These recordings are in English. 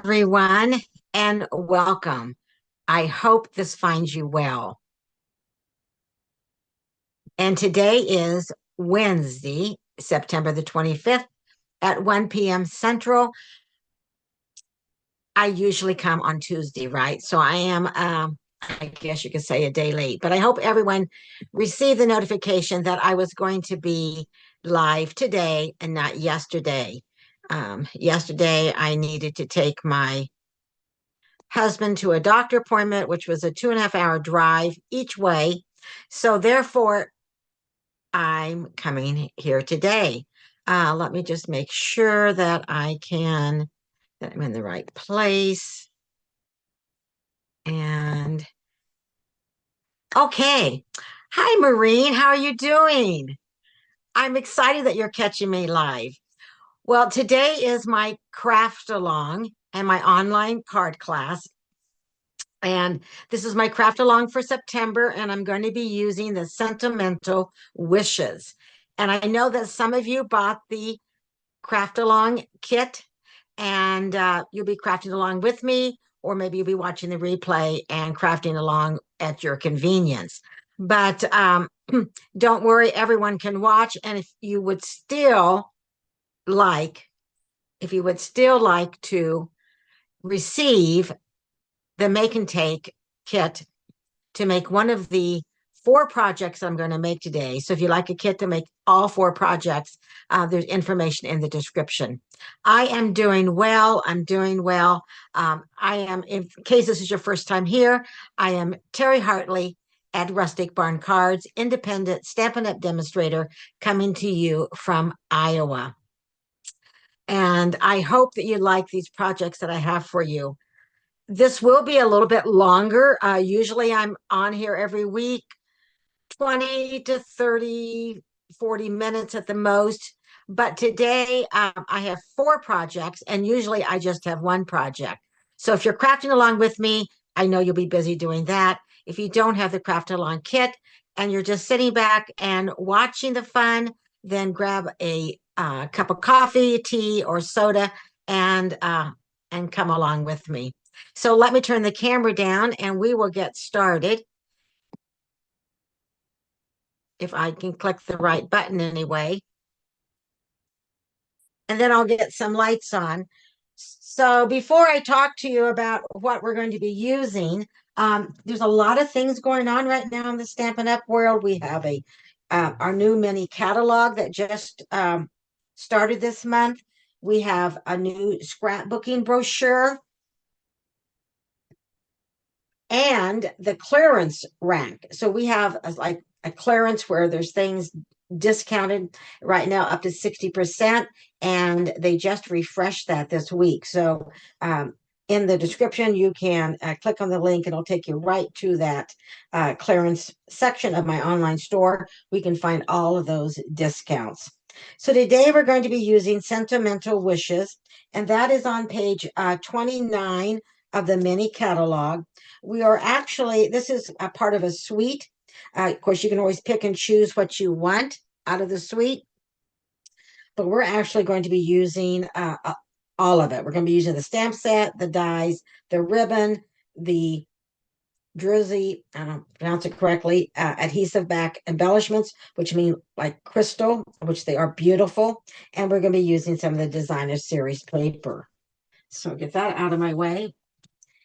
everyone, and welcome. I hope this finds you well. And today is Wednesday, September the 25th at 1 p.m. Central. I usually come on Tuesday, right? So I am, I guess you could say, a day late, but I hope everyone received the notification that I was going to be live today and not yesterday. Yesterday, I needed to take my husband to a doctor appointment, which was a 2.5 hour drive each way. So therefore, I'm coming here today. Let me just make sure that that I'm in the right place. And okay. Hi, Maureen. How are you doing? I'm excited that you're catching me live. Well, today is my craft along and my online card class. And this is my craft along for September, and I'm going to be using the Sentimental Wishes. And I know that some of you bought the craft along kit, and you'll be crafting along with me, or maybe you'll be watching the replay and crafting along at your convenience. But don't worry, everyone can watch. And like, if you would still like to receive the make and take kit to make one of the 4 projects I'm going to make today. So if you like a kit to make all 4 projects, there's information in the description. I am doing well. I'm doing well. In case this is your first time here, I am Terry Hartley at Rustic Barn Cards, independent Stampin' Up! Demonstrator, coming to you from Iowa. And I hope that you like these projects that I have for you. This will be a little bit longer. Usually I'm on here every week, 20 to 30, 40 minutes at the most. But today I have 4 projects, and usually I just have 1 project. So if you're crafting along with me, I know you'll be busy doing that. If you don't have the craft along kit and you're just sitting back and watching the fun, then grab a cup of coffee, tea, or soda and come along with me. So let me turn the camera down and we will get started. If I can click the right button anyway. And then I'll get some lights on. So before I talk to you about what we're going to be using, there's a lot of things going on right now in the Stampin' Up! World. We have our new mini catalog that just started this month. We have a new scrapbooking brochure and the clearance rack. So we have like a clearance where there's things discounted right now up to 60%, and they just refreshed that this week. So in the description, you can click on the link and it'll take you right to that clearance section of my online store. We can find all of those discounts. So today we're going to be using Sentimental Wishes, and that is on page 29 of the mini catalog. This is a part of a suite. Of course, you can always pick and choose what you want out of the suite, but we're actually going to be using all of it. We're going to be using the stamp set, the dies, the ribbon, the Drizzy, I don't pronounce it correctly, adhesive back embellishments, which mean like crystal, which they are beautiful. And we're going to be using some of the designer series paper. So get that out of my way.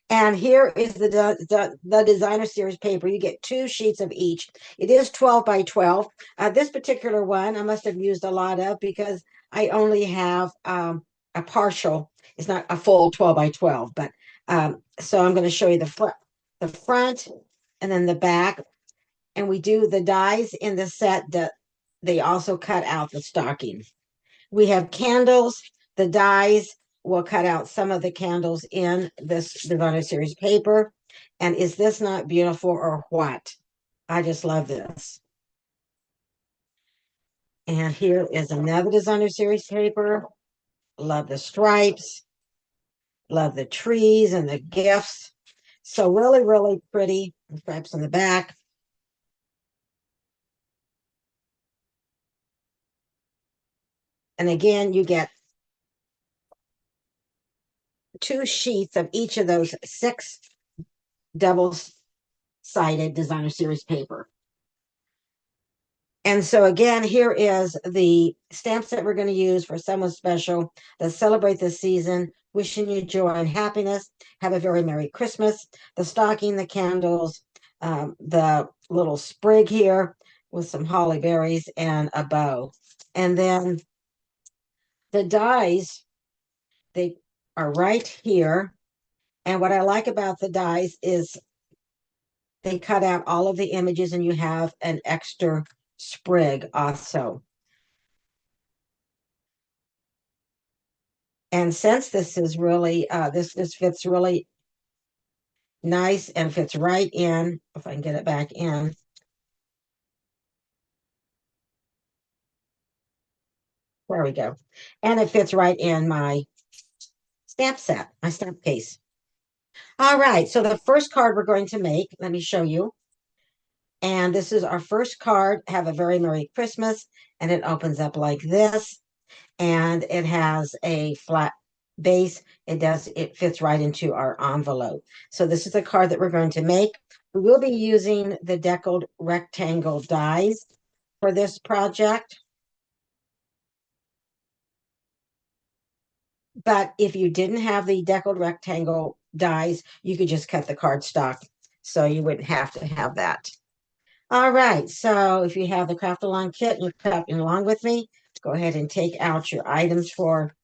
And here is the designer series paper. You get 2 sheets of each. It is 12 by 12. This particular one I must have used a lot of because I only have a partial. It's not a full 12 by 12, but so I'm going to show you the front and then the back. And we do the dies in the set that they also cut out the stocking. We have candles, the dies will cut out some of the candles in this designer series paper. And is this not beautiful or what? I just love this. And here is another designer series paper. Love the stripes. Love the trees and the gifts. So really, really pretty. Stripes on the back. And again, you get two sheets of each of those six double-sided designer series paper. And so again, here is the stamps that we're going to use for someone special to celebrate the season, wishing you joy and happiness. Have a very Merry Christmas. The stocking, the candles, the little sprig here with some holly berries and a bow. And then the dies, they are right here. And what I like about the dies is they cut out all of the images and you have an extra sprig also. And since this is really, this fits really nice and fits right in, if I can get it back in. There we go. And it fits right in my stamp set, my stamp case. All right, so the first card we're going to make, let me show you. And this is our first card, Have a Very Merry Christmas. And it opens up like this. And it has a flat base. It fits right into our envelope. So this is the card that we're going to make. We will be using the deckled rectangle dies for this project. But if you didn't have the deckled rectangle dies, you could just cut the cardstock. So you wouldn't have to have that. All right. So if you have the craft along kit and you're crafting along with me, go ahead and take out your items for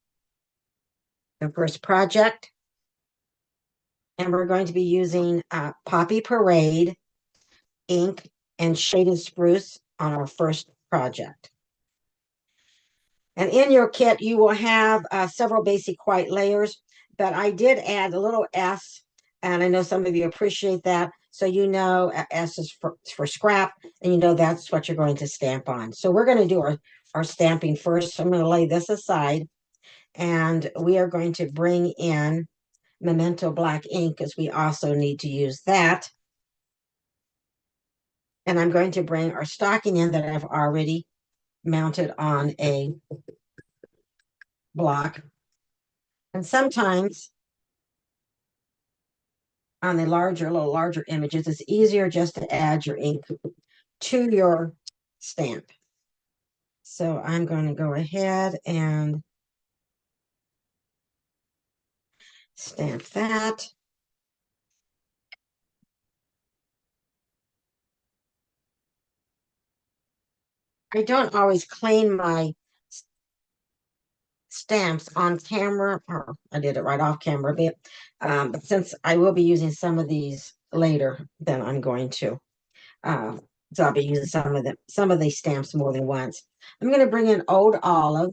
the first project. And we're going to be using Poppy Parade ink and shaded spruce on our first project. And in your kit, you will have several basic white layers, but I did add a little S, and I know some of you appreciate that. So you know S is for scrap, and you know that's what you're going to stamp on. So we're going to do our stamping first. So I'm going to lay this aside, and we are going to bring in Memento black ink because we also need to use that. And I'm going to bring our stocking in that I've already mounted on a block. And sometimes on the little larger images, it's easier just to add your ink to your stamp. So I'm going to go ahead and stamp that. I don't always clean my stamps on camera, or I did it right off camera, but since I will be using some of these later, then I'm going to. So I'll be using some of these stamps more than once. I'm going to bring in Old Olive,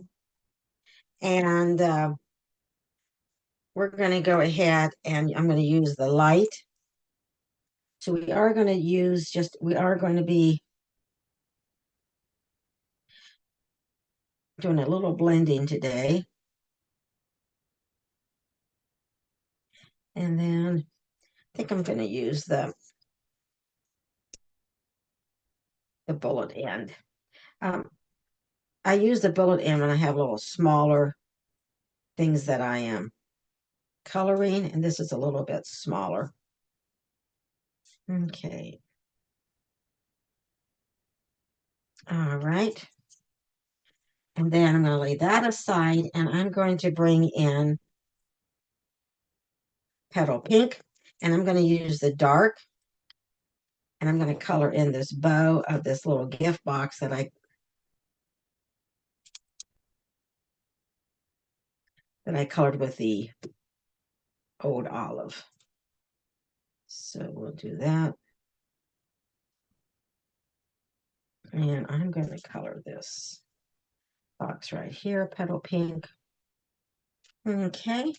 and we're going to go ahead and I'm going to use the light. So we are going to be doing a little blending today. And then I think I'm going to use the bullet end. I use the bullet end when I have little smaller things that I am coloring, and this is a little bit smaller. Okay. All right. And then I'm going to lay that aside, and I'm going to bring in Petal Pink, and I'm going to use the dark, and I'm going to color in this bow of this little gift box that I colored with the Old Olive. So we'll do that. And I'm going to color this box right here, Petal Pink. Okay.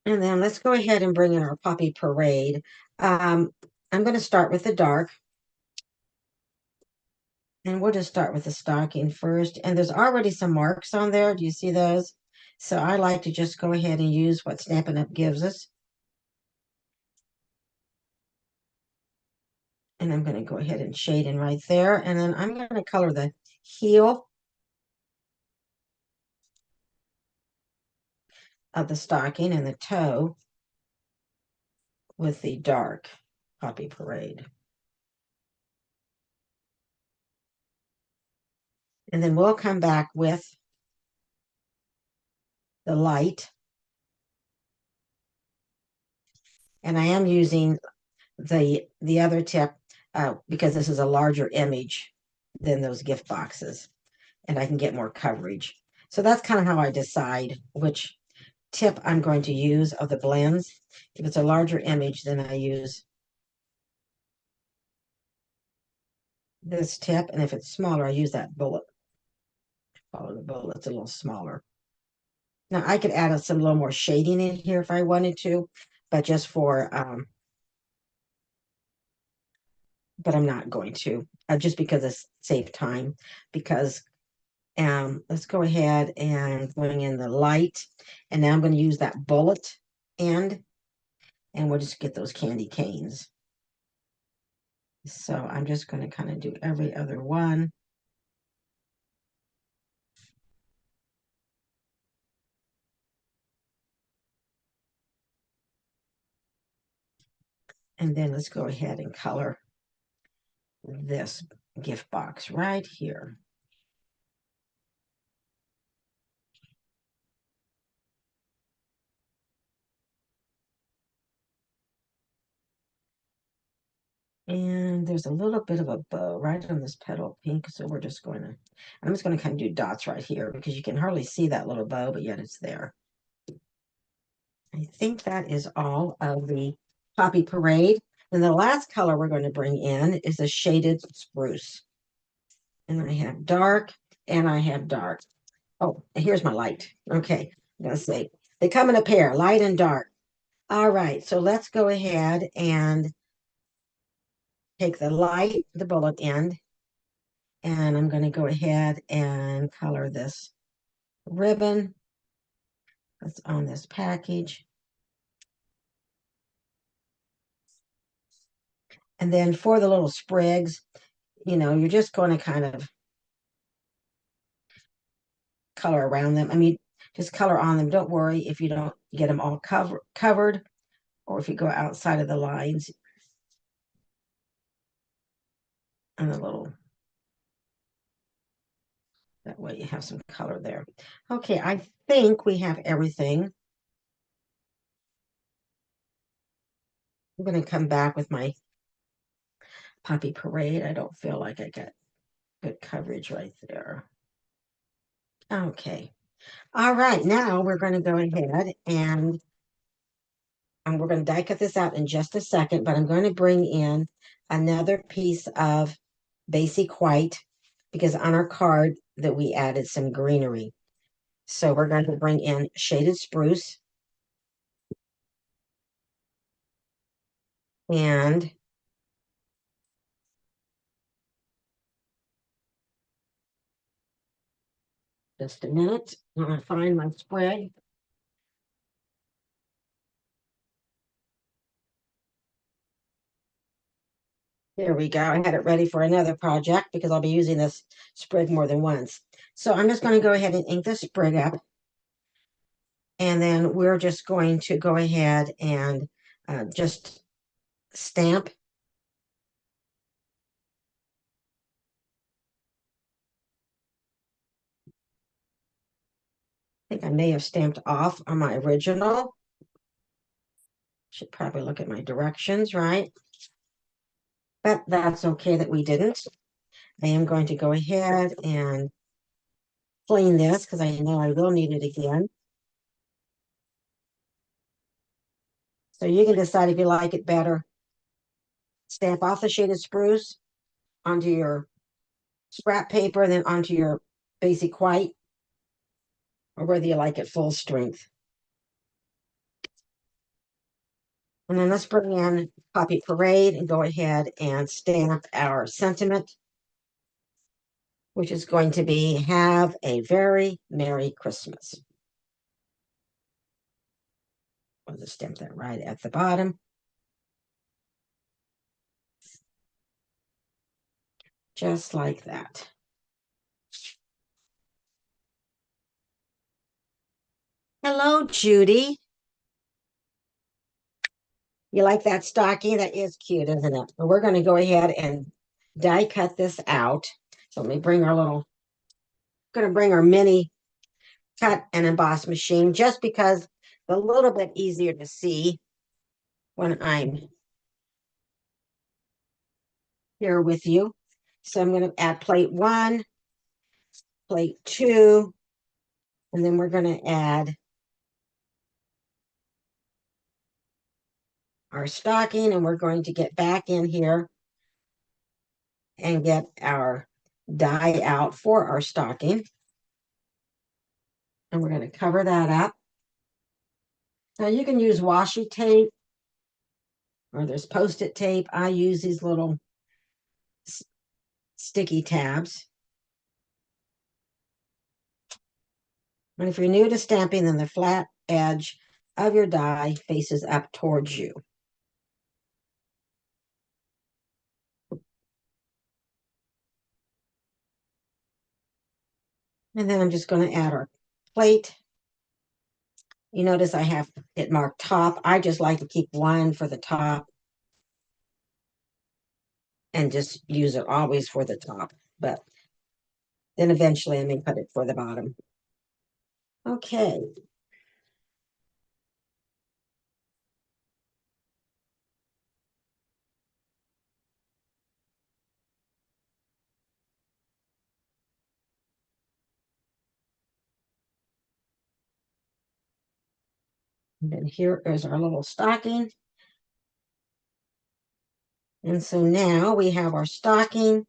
And then let's go ahead and bring in our Poppy Parade. I'm going to start with the dark. And we'll just start with the stocking first. And there's already some marks on there. Do you see those? So I like to just go ahead and use what Stampin' Up! Gives us. And I'm going to go ahead and shade in right there. And then I'm going to color the heel. of the stocking and the toe with the dark Poppy Parade. And then we'll come back with the light. And I am using the other tip because this is a larger image than those gift boxes, and I can get more coverage. So that's kind of how I decide which tip I'm going to use of the blends. If it's a larger image, then I use this tip, and if it's smaller, I use that bullet. Follow the bullet, it's a little smaller. Now I could add some little more shading in here if I wanted to, but just for but I'm not going to, just because it's save time. Because let's go ahead and bring in the light, and now I'm going to use that bullet end, and we'll just get those candy canes. So I'm just going to kind of do every other one. And then let's go ahead and color this gift box right here. And there's a little bit of a bow right on this petal pink. So we're just going to, I'm just going to kind of do dots right here because you can hardly see that little bow, but yet it's there. I think that is all of the Poppy Parade. And the last color we're going to bring in is a shaded spruce. And I have dark and I have dark. Oh, here's my light. Okay, I'm going to say they come in a pair, light and dark. All right, so let's go ahead and take the light, the bullet end, and I'm going to go ahead and color this ribbon that's on this package. And then for the little sprigs, you're just going to kind of color around them. I mean, just color on them. Don't worry if you don't get them all covered, or if you go outside of the lines and a little, that way you have some color there. Okay, I think we have everything. I'm going to come back with my Poppy Parade. I don't feel like I got good coverage right there. Okay. All right, now we're going to go ahead and we're going to die cut this out in just a second, but I'm going to bring in another piece of basic white because on our card that we added some greenery. So we're going to bring in shaded spruce and just a minute. I'm going to find my spread. There we go. I had it ready for another project because I'll be using this sprig more than once. So I'm just going to go ahead and ink this sprig up. And then we're just going to go ahead and just stamp. I think I may have stamped off on my original. Should probably look at my directions, right? But that's okay that we didn't. I am going to go ahead and clean this because I know I will need it again. So you can decide if you like it better. Stamp off the shaded spruce onto your scrap paper and then onto your basic white, or whether you like it full strength. And then let's bring in Poppy Parade and go ahead and stamp our sentiment, which is going to be have a very Merry Christmas. I'll just stamp that right at the bottom. Just like that. Hello, Judy. You like that stocking? That is cute, isn't it? But we're going to go ahead and die cut this out. So let me bring our little, going to bring our mini cut and emboss machine just because it's a little bit easier to see when I'm here with you. So I'm going to add plate one, plate two, and then we're going to add our stocking, and we're going to get back in here and get our die out for our stocking. And we're going to cover that up. Now you can use washi tape or there's post-it tape. I use these little sticky tabs. And if you're new to stamping, then the flat edge of your die faces up towards you. And then I'm just going to add our plate. You notice I have it marked top. I just like to keep one for the top and just use it always for the top. But then eventually I may put it for the bottom. Okay. And then here is our little stocking. And so now we have our stocking.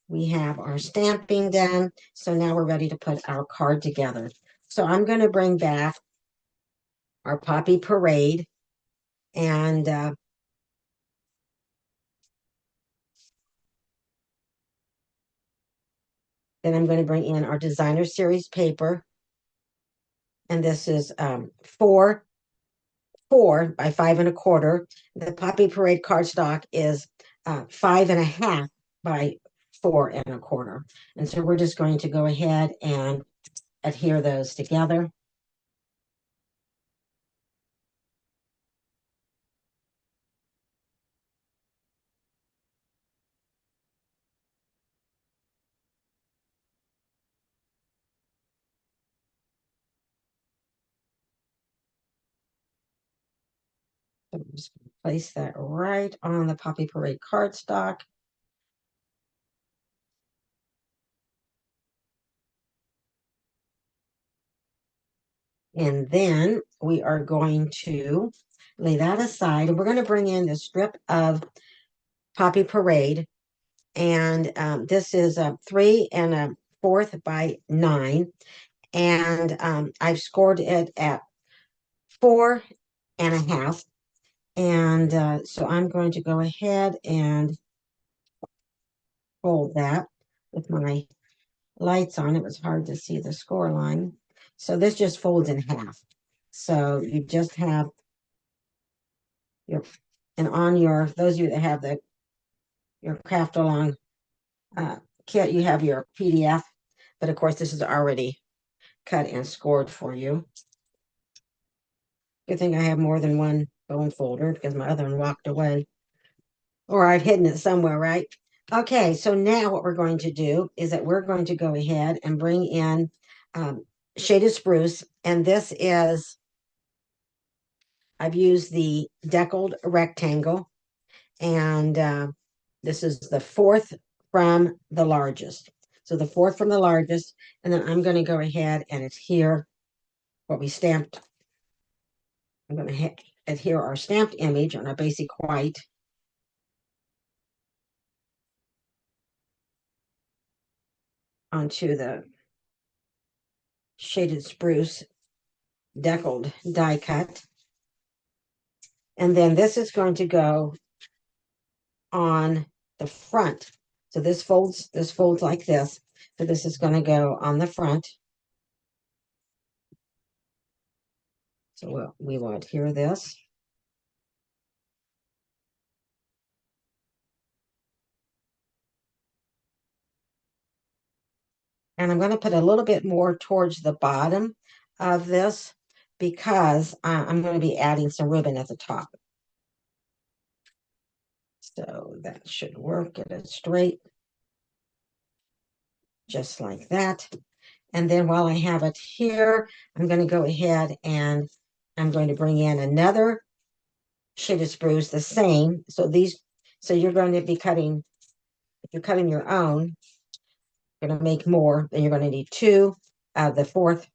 We have our stamping done. So now we're ready to put our card together. So I'm going to bring back our Poppy Parade. And then I'm going to bring in our Designer Series paper. And this is 4 by 5 1/4. The Poppy Parade cardstock is 5 1/2 by 4 1/4. And so we're just going to go ahead and adhere those together. So I'm just going to place that right on the Poppy Parade cardstock. And then we are going to lay that aside. And we're going to bring in the strip of Poppy Parade. And this is a 3 1/4 by 9. And I've scored it at 4 1/2. And so I'm going to go ahead and fold that with my lights on. It was hard to see the score line. So this just folds in half. So you just have your, and on your, those of you that have your craft along kit, you have your PDF, but of course this is already cut and scored for you. Good thing I have more than one bone folder because my other one walked away. Or I've hidden it somewhere, right? Okay, so now what we're going to do is that we're going to go ahead and bring in shaded spruce. And this is, I've used the deckled rectangle. And this is the fourth from the largest. So the fourth from the largest. And then I'm going to go ahead and adhere what we stamped. I'm going to adhere our stamped image on a basic white. Onto the shaded spruce deckled die cut. And then this is going to go on the front. So this folds like this. So this is going to go on the front. So we will adhere this. And I'm going to put a little bit more towards the bottom of this because I'm going to be adding some ribbon at the top. So that should work. Get it straight, just like that. And then while I have it here, I'm going to go ahead and I'm going to bring in another shaded spruce, the same. So you're going to be cutting, if you're cutting your own, you're going to make more, then you're going to need two of the fourth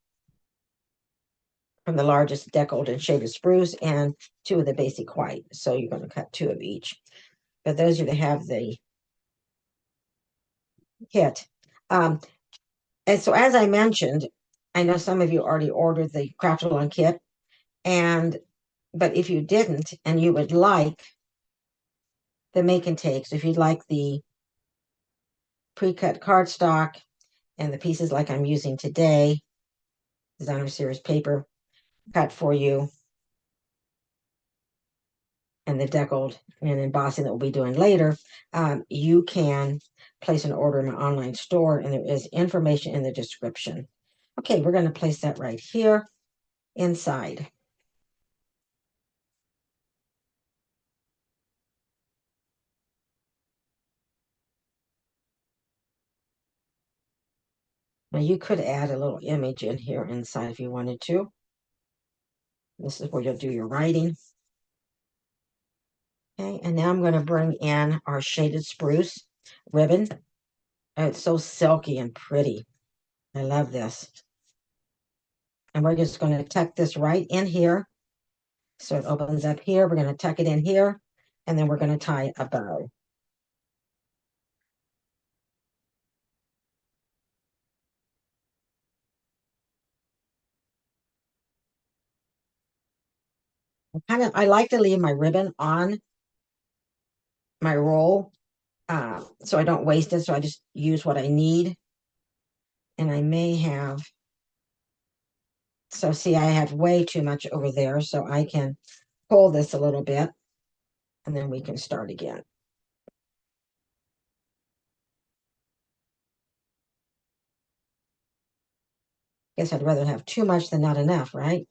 from the largest deckled and shaded spruce and two of the basic white. So you're going to cut two of each. But those are to have the kit. And so as I mentioned, I know some of you already ordered the craft along kit, and but if you didn't and you would like the make and takes, if you'd like the pre-cut cardstock and the pieces like I'm using today, designer series paper cut for you, and the deckled and embossing that we'll be doing later, you can place an order in my online store, and there is information in the description. Okay, we're going to place that right here inside. Now you could add a little image in here inside if you wanted to. This is where you'll do your writing. Okay, and now I'm going to bring in our shaded spruce ribbon. Oh, it's so silky and pretty. I love this. And we're just going to tuck this right in here. So it opens up here. We're going to tuck it in here, and then we're going to tie a bow. I like to leave my ribbon on my roll, so I don't waste it. So I just use what I need. And I may have, so see, I have way too much over there, so I can pull this a little bit, and then we can start again. Guess I'd rather have too much than not enough, right?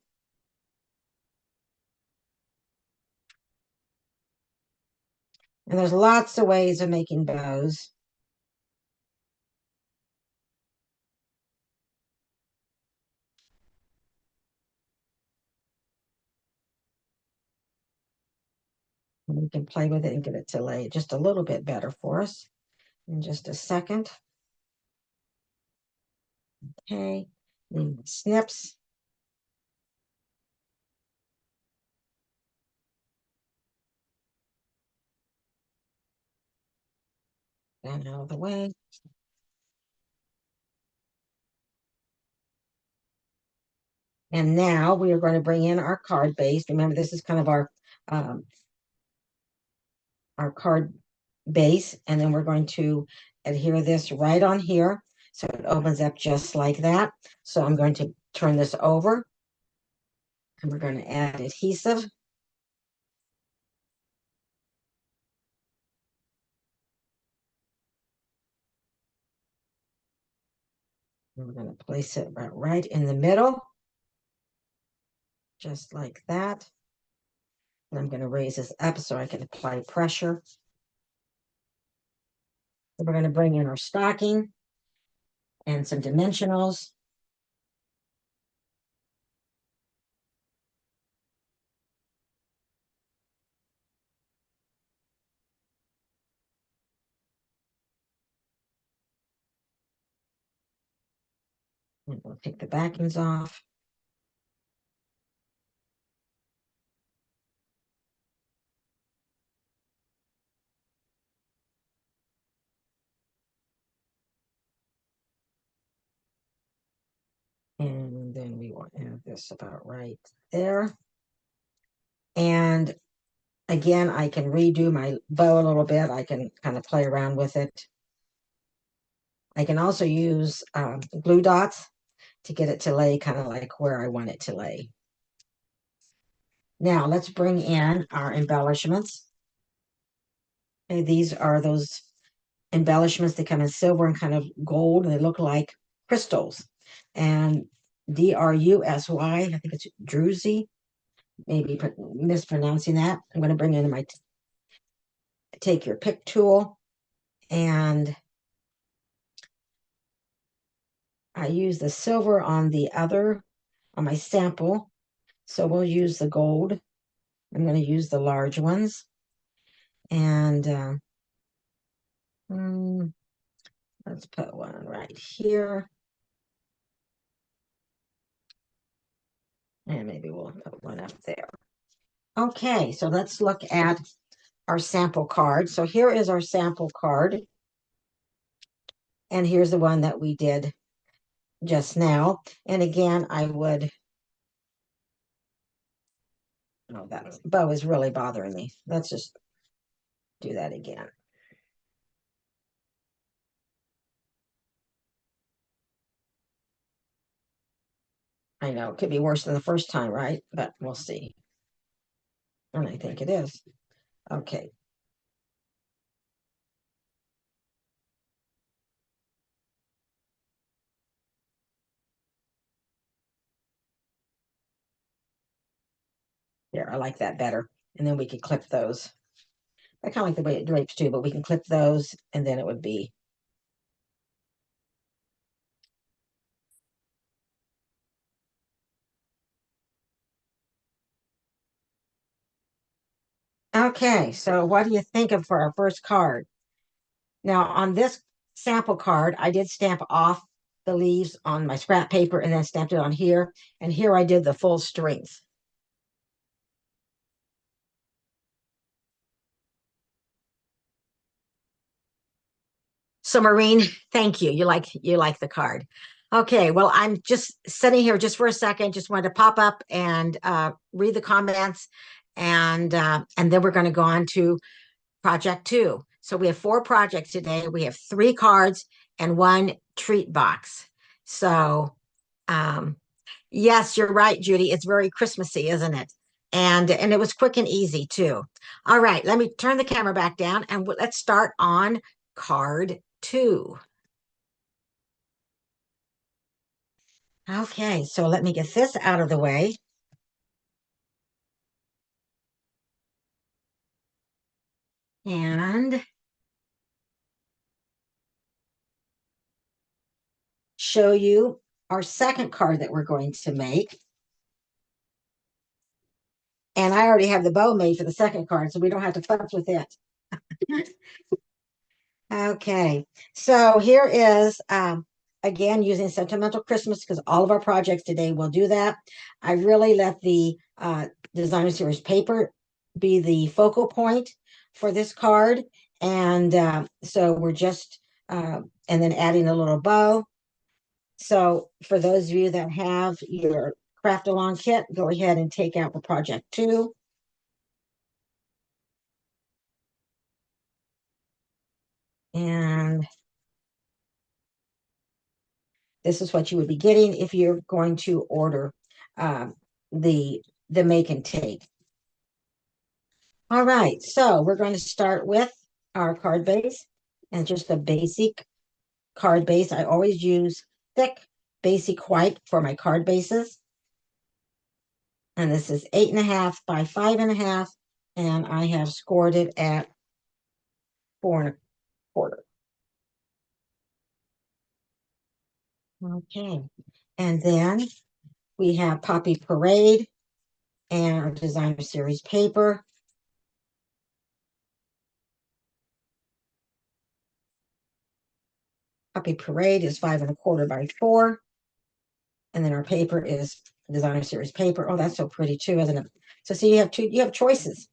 And there's lots of ways of making bows. And we can play with it and get it to lay just a little bit better for us in just a second. Okay, then snips. That out of the way. And now we are going to bring in our card base. Remember, this is kind of our card base, and then we're going to adhere this right on here. So it opens up just like that. So I'm going to turn this over, and we're going to add adhesive. And we're going to place it right in the middle, just like that. And I'm going to raise this up so I can apply pressure. So we're going to bring in our stocking and some dimensionals. And we'll take the backings off. And then we will have this about right there. And again, I can redo my bow a little bit. I can kind of play around with it. I can also use glue dots to get it to lay kind of like where I want it to lay. Now let's bring in our embellishments. Okay, these are those embellishments that come in silver and kind of gold, and they look like crystals. And Drusy. I think it's Druzy. Maybe mispronouncing that. I'm going to bring in my take your pick tool, and I use the silver on my sample. So we'll use the gold. I'm going to use the large ones. And let's put one right here. And maybe we'll put one up there. Okay, so let's look at our sample card. So here is our sample card. And here's the one that we did just now. And again, oh, that bow is really bothering me. Let's just do that again. I know it could be worse than the first time, right? But we'll see. And I think it is. Okay. There, I like that better. And then we could clip those. I kind of like the way it drapes too, but we can clip those and then it would be. Okay, so what do you think of for our first card? Now, on this sample card, I did stamp off the leaves on my scrap paper and then stamped it on here. And here I did the full strength. So Maureen, thank you. You like the card. Okay, well, I'm just sitting here just for a second. Just wanted to pop up and read the comments, and then we're going to go on to project two. So we have 4 projects today. We have 3 cards and 1 treat box. So yes, you're right, Judy. It's very Christmassy, isn't it? And it was quick and easy too. All right, let me turn the camera back down and let's start on card 2. Okay, so let me get this out of the way. And show you our second card that we're going to make. And I already have the bow made for the second card, so we don't have to fuss with it. Okay, so here is, again, using Sentimental Christmas because all of our projects today will do that. I really let the Designer Series paper be the focal point for this card. And so we're just, and then adding a little bow. So for those of you that have your craft along kit, go ahead and take out the project 2. And this is what you would be getting if you're going to order uh, the make and take. All right, so we're going to start with our card base and just a basic card base. I always use thick basic white for my card bases. And this is 8.5 by 5.5, and I have scored it at 4.25. Okay, and then we have Poppy Parade and our Designer Series paper. Poppy Parade is 5.25 by 4. And then our paper is Designer Series paper. Oh, that's so pretty too, isn't it? So see, you have choices.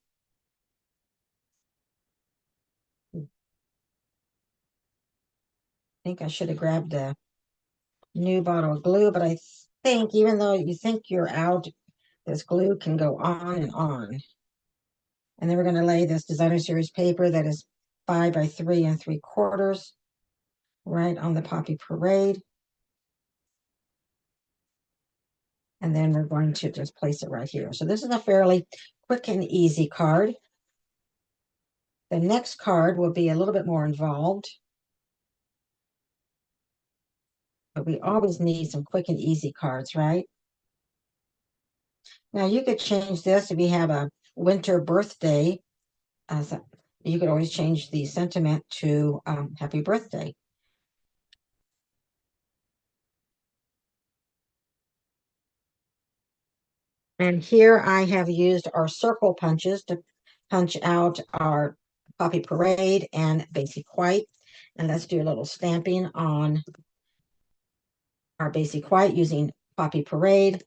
I think I should have grabbed a new bottle of glue, but I think even though you think you're out, this glue can go on and on. And then we're going to lay this Designer Series paper that is 5 by 3.75 right on the Poppy Parade. And then we're going to just place it right here. So this is a fairly quick and easy card. The next card will be a little bit more involved. but we always need some quick and easy cards, right? Now you could change this if you have a winter birthday. So you could always change the sentiment to happy birthday. And here I have used our circle punches to punch out our Poppy Parade and Basic White. And let's do a little stamping on our Basic White using Poppy Parade.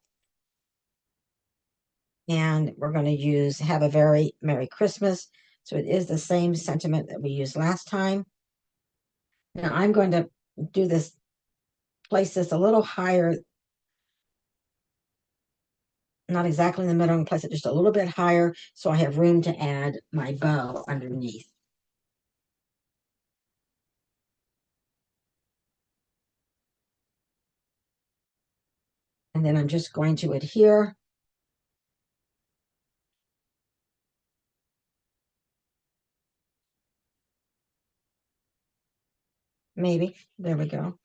And we're going to use Have a Very Merry Christmas. So it is the same sentiment that we used last time. Now I'm going to do this, place this a little higher, not exactly in the middle, I'm going to place it just a little bit higher so I have room to add my bow underneath. And then I'm just going to adhere. Maybe. There we go.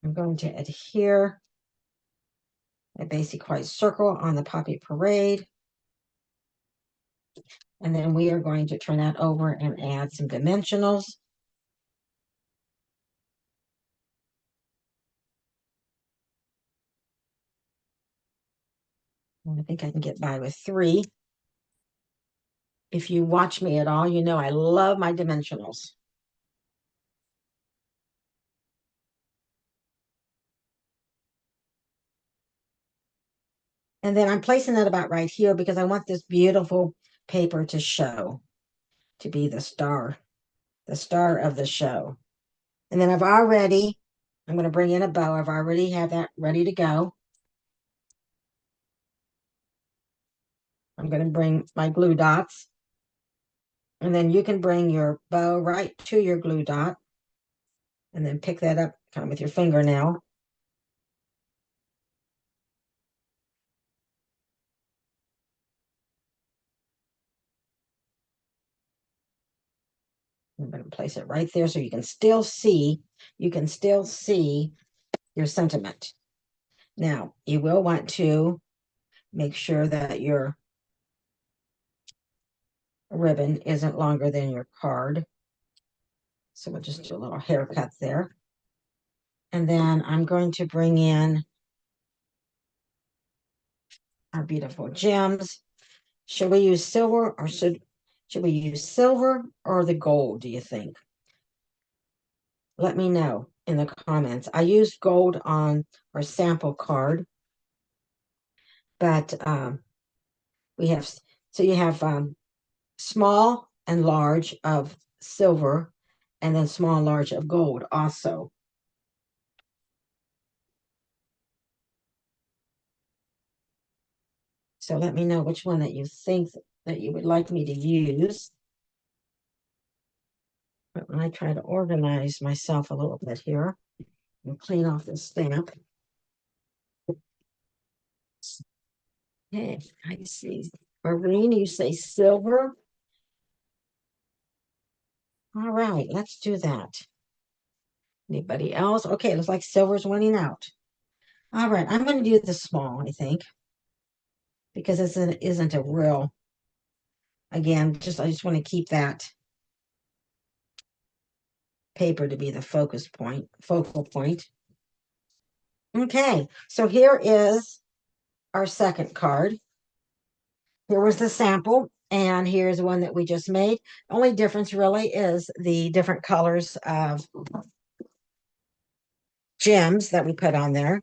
I'm going to adhere a basic white circle on the Poppy Parade. And then we are going to turn that over and add some dimensionals. And I think I can get by with 3. If you watch me at all, you know I love my dimensionals. And then I'm placing that about right here because I want this beautiful paper to show, to be the star of the show. And then I'm going to bring in a bow. I've already have that ready to go. I'm going to bring my glue dots. And then you can bring your bow right to your glue dot and then pick that up kind of with your fingernail. I'm going to place it right there so you can still see your sentiment. Now, you will want to make sure that your ribbon isn't longer than your card. So we'll just do a little haircut there. And then I'm going to bring in our beautiful gems. Should we use silver or should we use silver or the gold, do you think? Let me know in the comments. I used gold on our sample card, but we have, so you have small and large of silver and then small and large of gold also. So let me know which one that you think that you would like me to use. But when I try to organize myself a little bit here and clean off the stamp. Okay, I see. Maureen, you say silver. All right, let's do that. Anybody else? Okay, looks like silver's winning out. All right, I'm going to do the small, I think, because this isn't a real, again, I just want to keep that paper to be the focal point. Okay, so here is our second card. Here was the sample, and here's one that we just made. Only difference really is the different colors of gems that we put on there.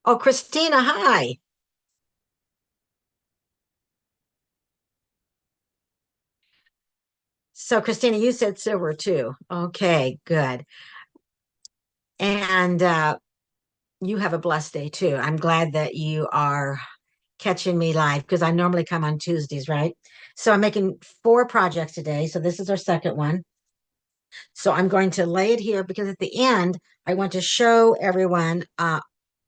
Oh, Christina, hi. So, Christina, you said silver too. Okay, good. And you have a blessed day too. I'm glad that you are catching me live because I normally come on Tuesdays, right? So I'm making 4 projects today. So this is our second one. So I'm going to lay it here because at the end, I want to show everyone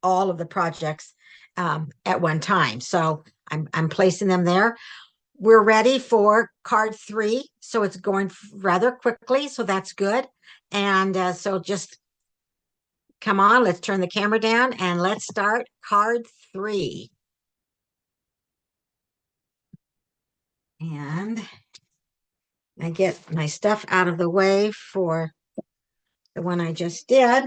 all of the projects at one time. So I'm placing them there. we're ready for card 3. So it's going rather quickly. So that's good. And so just come on, let's turn the camera down and let's start card 3. And I get my stuff out of the way for the one I just did.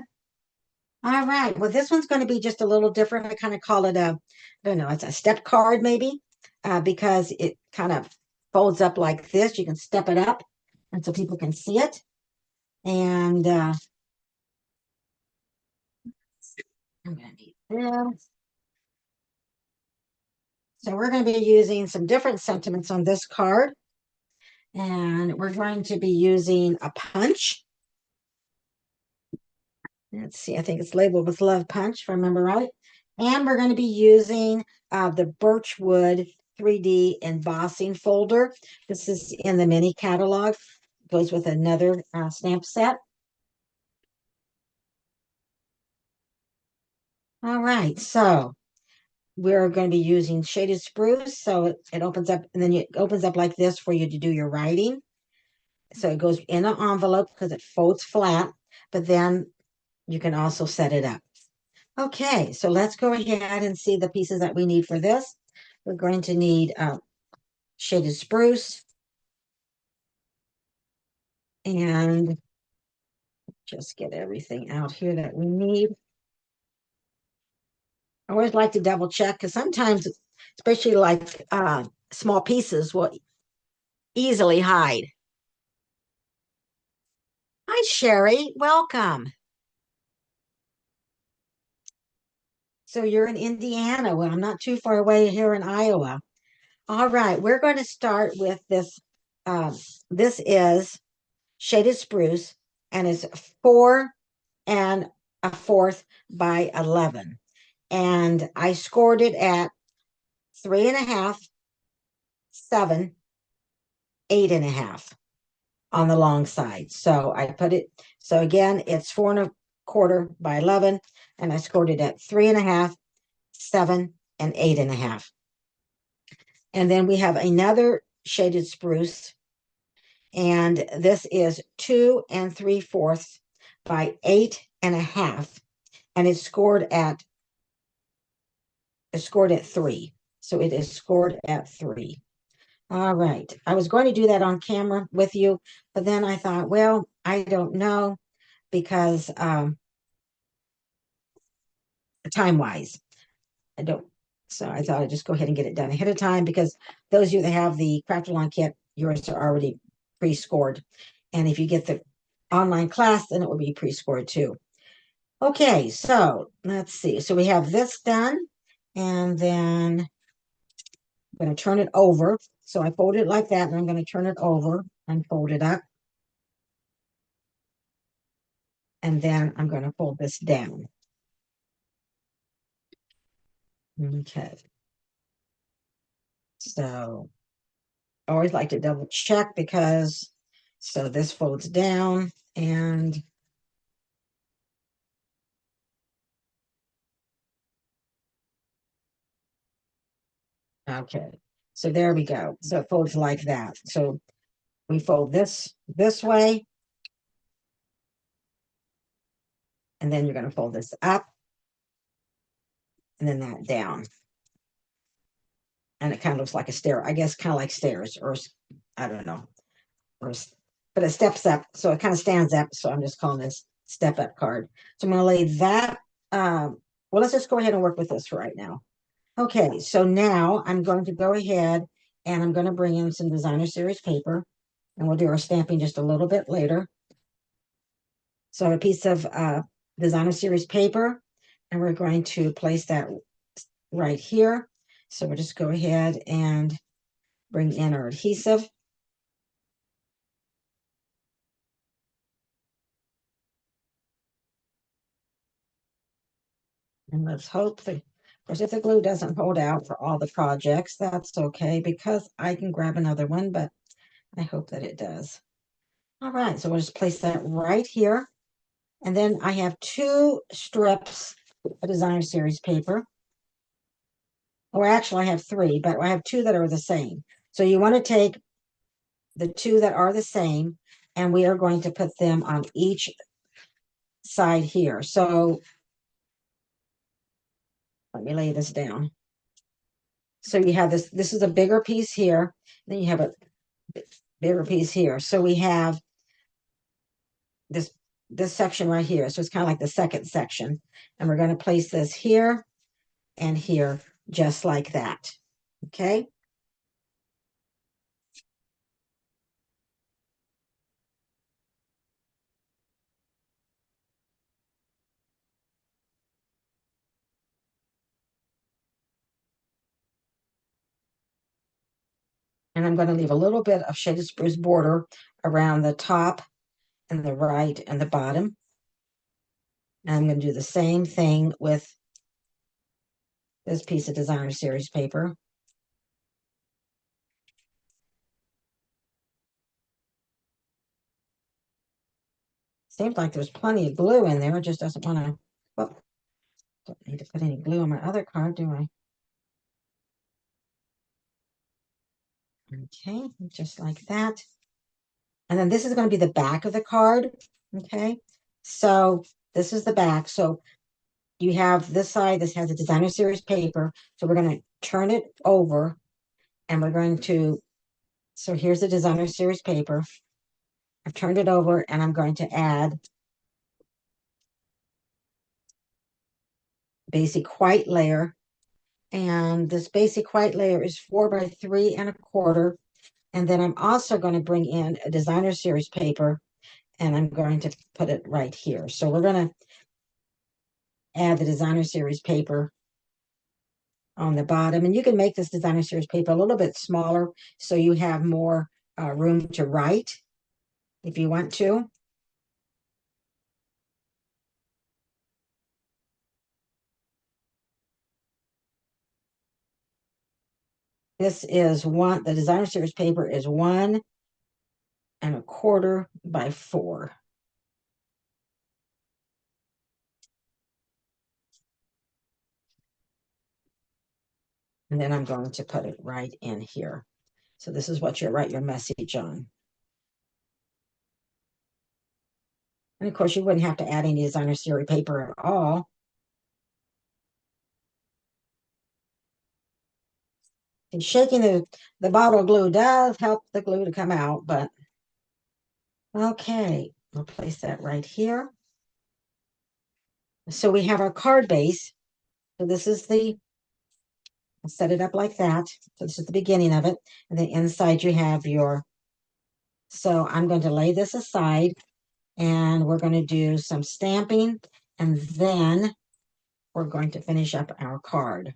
All right. Well, this one's going to be just a little different. I kind of call it a, I don't know, it's a step card maybe, because it kind of folds up like this. You can step it up and so people can see it. And I'm going to need this. So we're going to be using some different sentiments on this card. And we're going to be using a punch. Let's see, I think it's labeled with Love Punch, if I remember right. And we're going to be using the Birchwood 3D embossing folder. This is in the mini catalog. Goes with another stamp set. All right, so we're going to be using shaded spruce. So it opens up, and then it opens up like this for you to do your writing. So it goes in an envelope because it folds flat, but then you can also set it up. Okay, so let's go ahead and see the pieces that we need for this. We're going to need shaded spruce and just get everything out here that we need. I always like to double check because sometimes, especially like small pieces, will easily hide. Hi, Sherry. Welcome. So you're in Indiana. Well, I'm not too far away here in Iowa. All right, we're going to start with this. This is shaded spruce, and it's 4 1/4 by 11. And I scored it at 3.5, 7, 8.5 on the long side. So I put it, so again, it's 4 1/4 by 11, and I scored it at 3.5, 7, and 8.5. And then we have another shaded spruce, and this is 2 3/4 by 8.5, and it's scored at 3. So it is scored at 3. All right. I was going to do that on camera with you, but then I thought, well, I don't know because time wise, I don't. So I thought I'd just go ahead and get it done ahead of time because those of you that have the Craft Along kit, yours are already pre-scored. And if you get the online class, then it will be pre-scored too. Okay, so let's see. So we have this done, and then I'm going to turn it over. So I fold it like that, and I'm going to turn it over and fold it up. And then I'm going to fold this down. Okay. So I always like to double check because so this folds down and okay. So there we go. So it folds like that. So we fold this way, and then you're going to fold this up and then that down. And it kind of looks like a stair, I guess, kind of like stairs, or I don't know, or but it steps up, so it kind of stands up. So I'm just calling this step up card. So I'm going to lay that. Well, let's just go ahead and work with this right now. Okay, so now I'm going to go ahead and I'm going to bring in some designer series paper, and we'll do our stamping just a little bit later. So a piece of designer series paper, and we're going to place that right here. So we'll just go ahead and bring in our adhesive. And let's hope that, of course, if the glue doesn't hold out for all the projects, that's okay because I can grab another one, but I hope that it does. All right, so we'll just place that right here. And then I have 2 strips of designer series paper. Or actually, I have 3, but I have 2 that are the same. So you want to take the two that are the same, and we are going to put them on each side here. So let me lay this down. So you have this is a bigger piece here, then you have a bigger piece here. So we have this section right here. So it's kind of like the second section. And we're going to place this here and here, just like that. Okay. And I'm going to leave a little bit of shaded spruce border around the top and the right and the bottom. And I'm going to do the same thing with this piece of designer series paper. Seems like there's plenty of glue in there. It just doesn't want to, well, don't need to put any glue on my other card, do I? Okay, just like that. And then this is going to be the back of the card. Okay, so this is the back. So you have this side, this has a designer series paper. So we're going to turn it over and we're going to, so here's the designer series paper. I've turned it over and I'm going to add basic white layer. And this basic white layer is 4 by 3 1/4. And then I'm also going to bring in a designer series paper and I'm going to put it right here. So we're going to add the designer series paper on the bottom. And you can make this designer series paper a little bit smaller so you have more room to write if you want to. This is the designer series paper is 1 1/4 by 4. And then I'm going to put it right in here. So this is what you write your message on. And of course, you wouldn't have to add any designer series paper at all. And shaking the bottle glue does help the glue to come out, but okay, we'll place that right here. So we have our card base. So this is I'll set it up like that. So this is the beginning of it. And then inside you have so I'm going to lay this aside and we're going to do some stamping and then we're going to finish up our card.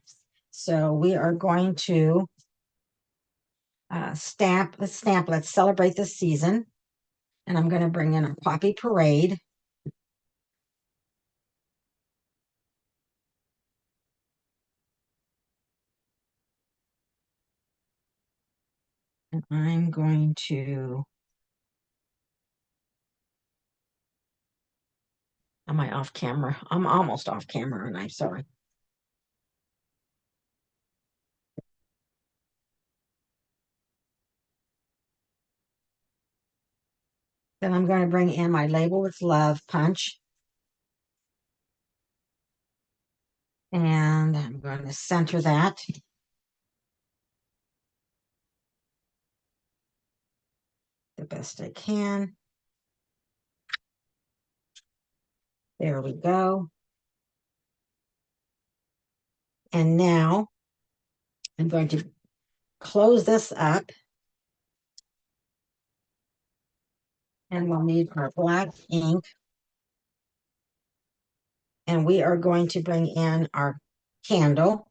So we are going to stamp, let's celebrate the season. And I'm going to bring in a poppy parade. And I'm going to, am I off camera? I'm almost off camera and I'm sorry. Then I'm going to bring in my Label with Love punch. And I'm going to center that. The best I can. There we go. And now I'm going to close this up. And we'll need our black ink. And we are going to bring in our candle.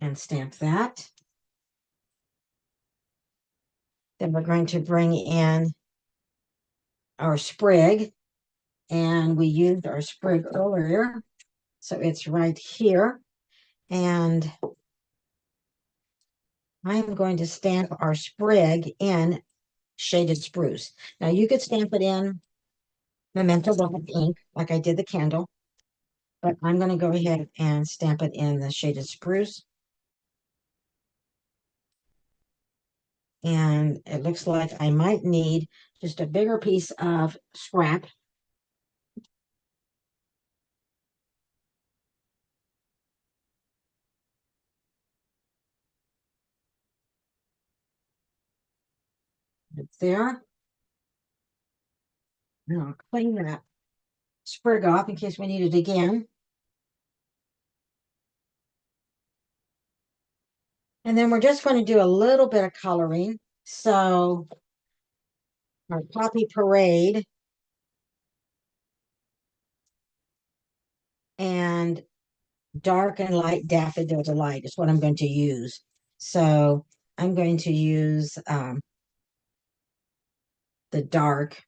And stamp that. Then we're going to bring in our sprig. And we used our sprig earlier. So it's right here. And I'm going to stamp our sprig in shaded spruce. Now you could stamp it in Memento Black ink, like I did the candle. but I'm going to go ahead and stamp it in the shaded spruce. And it looks like I might need just a bigger piece of scrap. It's there. And I'll clean that sprig off in case we need it again. And then we're just going to do a little bit of coloring. So our Poppy Parade and dark and light Daffodil Delight is what I'm going to use. So I'm going to use the dark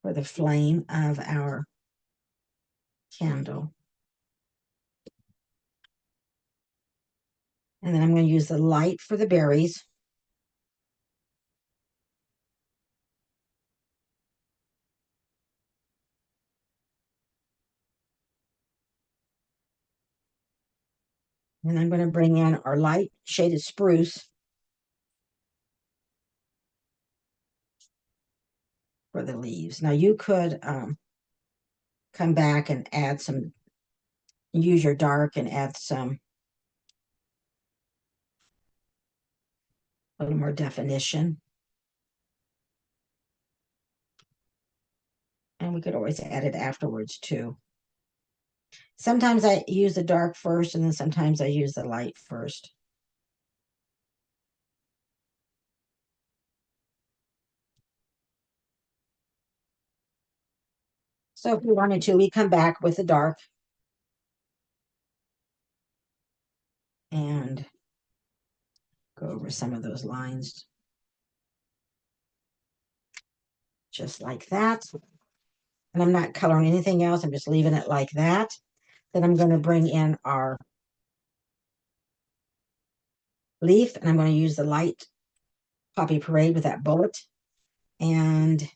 for the flame of our candle. And then I'm going to use the light for the berries. And I'm going to bring in our light shaded spruce for the leaves. Now you could come back and add some, use your dark and add some, a little more definition. And we could always add it afterwards too. Sometimes I use the dark first and then sometimes I use the light first. So if we wanted to, we come back with the dark and go over some of those lines just like that. And I'm not coloring anything else. I'm just leaving it like that. Then I'm going to bring in our leaf and I'm going to use the light Poppy Parade with that bullet. And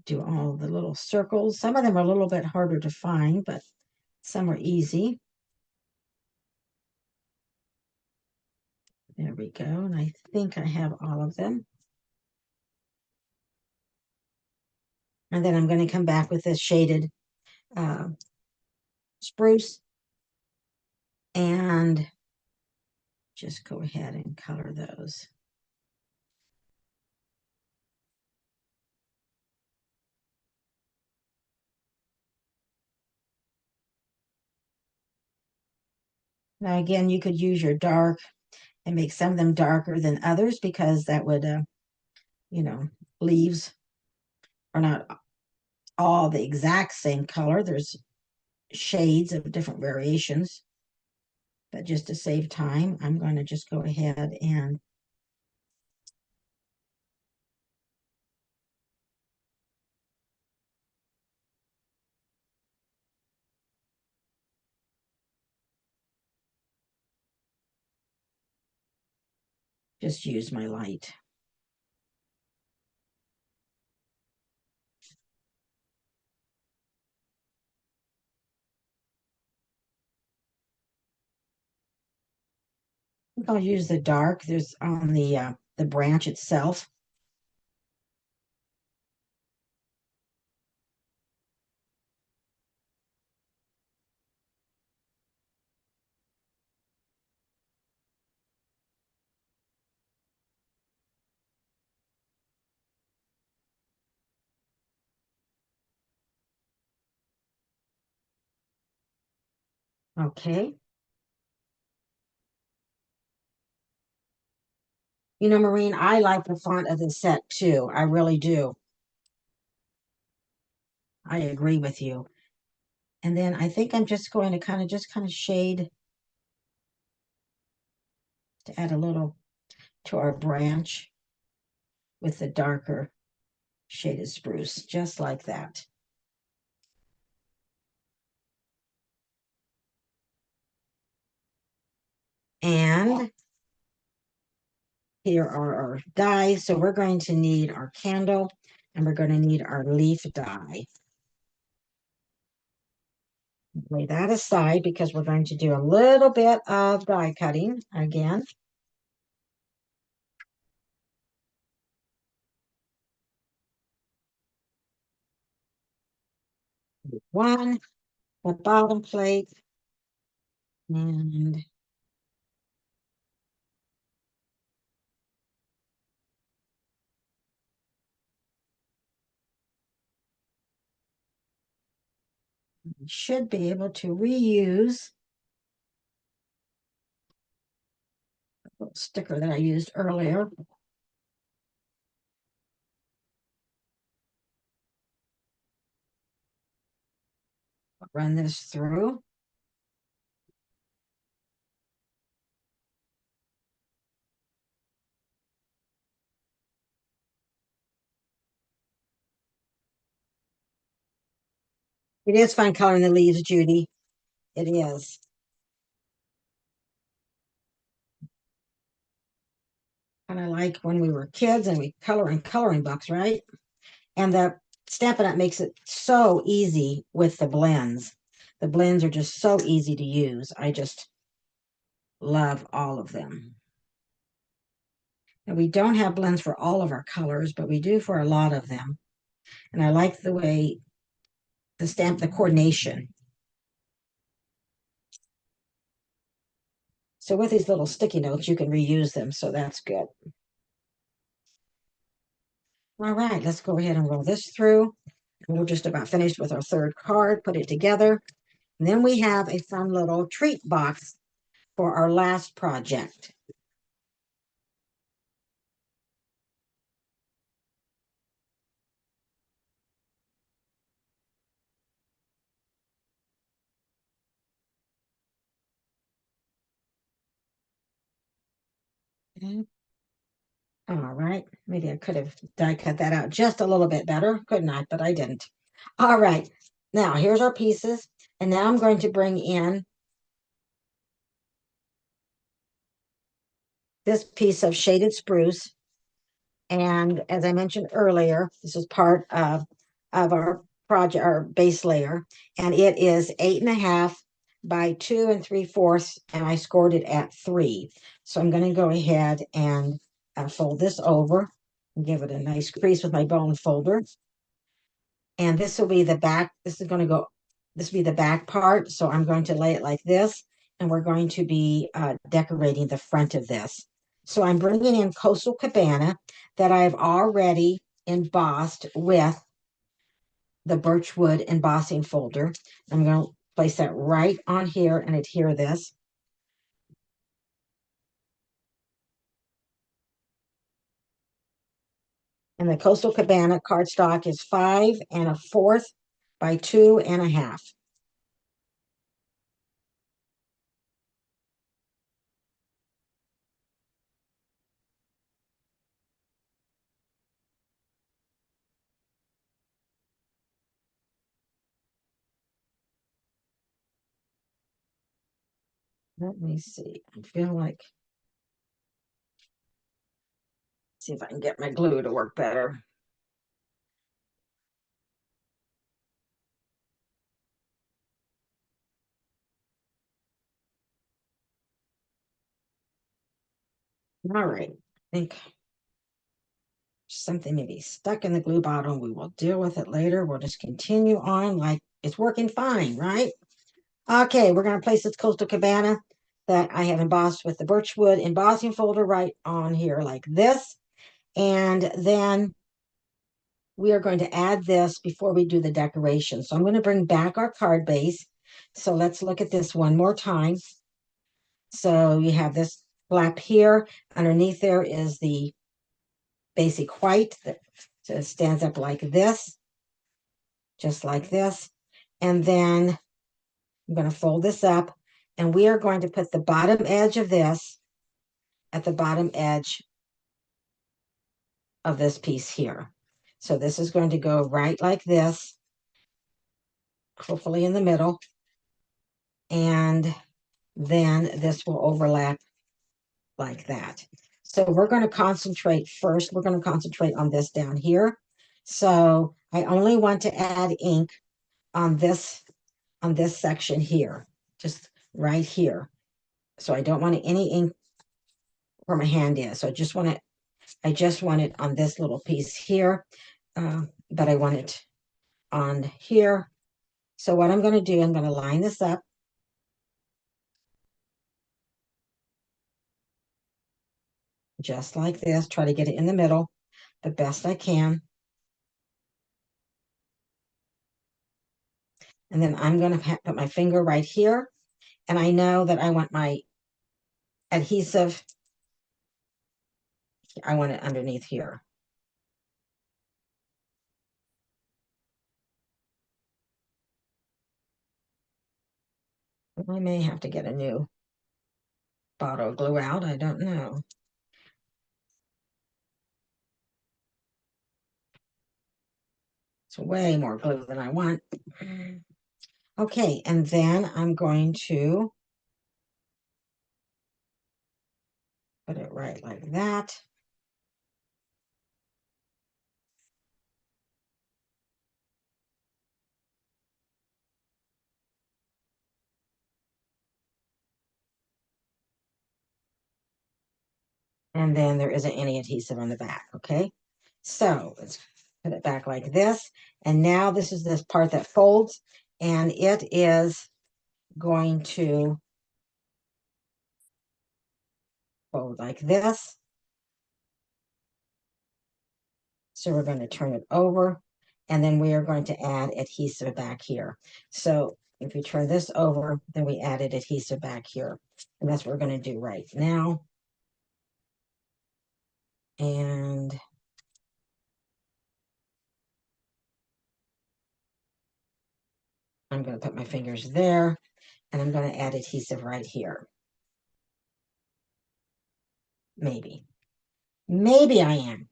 do all the little circles. Some of them are a little bit harder to find, but some are easy. There we go. And I think I have all of them. And then I'm going to come back with this shaded spruce and just go ahead and color those. Now, again, you could use your dark and make some of them darker than others because that would, you know, leaves are not all the exact same color. There's shades of different variations. But just to save time, I'm going to just go ahead and just use my light. I'll use the dark. There's on the branch itself. Okay. You know, Maureen, I like the font of the set too. I really do. I agree with you. And then I think I'm just going to kind of shade to add a little to our branch with the darker shaded spruce, just like that. And here are our dies. So we're going to need our candle and we're going to need our leaf die. Lay that aside because we're going to do a little bit of die cutting again. One, the bottom plate, and we should be able to reuse the little sticker that I used earlier. Run this through. It is fun coloring the leaves, Judy. It is. Kind of like when we were kids and we color in coloring books, right? And the Stampin' Up! Makes it so easy with the blends. The blends are just so easy to use. I just love all of them. And we don't have blends for all of our colors, but we do for a lot of them. And I like the way the coordination. So with these little sticky notes, you can reuse them. So that's good. All right, let's go ahead and roll this through. We're just about finished with our third card. Put it together. And then we have a fun little treat box for our last project. Okay. All right, maybe I could have die cut that out just a little bit better, couldn't I? But I didn't. All right, now here's our pieces. And now I'm going to bring in this piece of shaded spruce. And as I mentioned earlier, this is part of our project, our base layer, and it is 8.5 by 2 3/4, and I scored it at 3. So I'm going to go ahead and fold this over and give it a nice crease with my bone folder. And this will be the back. This is going to go, this will be the back part. So I'm going to lay it like this, and we're going to be decorating the front of this. So I'm bringing in Coastal Cabana that I've already embossed with the birchwood embossing folder. I'm going to place that right on here and adhere this. And the Coastal Cabana cardstock is 5 1/4 by 2.5. Let me see. I feel like, see if I can get my glue to work better. All right. I think something maybe stuck in the glue bottle. We will deal with it later. We'll just continue on like it's working fine, right? Okay, we're going to place this Coastal Cabana that I have embossed with the birchwood embossing folder right on here like this. And then we are going to add this before we do the decoration. So I'm going to bring back our card base. So let's look at this one more time. So you have this flap here. Underneath there is the basic white that stands up like this, just like this. And then I'm going to fold this up, and we are going to put the bottom edge of this at the bottom edge of this piece here. So this is going to go right like this, hopefully in the middle. And then this will overlap like that. So we're going to concentrate first. We're going to concentrate on this down here. So I only want to add ink on this section here, just right here. So I don't want any ink where my hand is. So I just want it on this little piece here, but I want it on here. So what I'm going to do, I'm going to line this up. Just like this, try to get it in the middle the best I can. And then I'm going to put my finger right here. And I know that I want my adhesive, I want it underneath here. I may have to get a new bottle of glue out. I don't know. It's way more glue than I want. Okay, and then I'm going to put it right like that. And then there isn't any adhesive on the back, okay? So let's put it back like this. And now this is this part that folds, and it is going to fold like this. So we're going to turn it over, and then we are going to add adhesive back here. So if you turn this over, then we added adhesive back here. And that's what we're going to do right now. And I'm going to put my fingers there, and I'm going to add adhesive right here. Maybe. Maybe I am.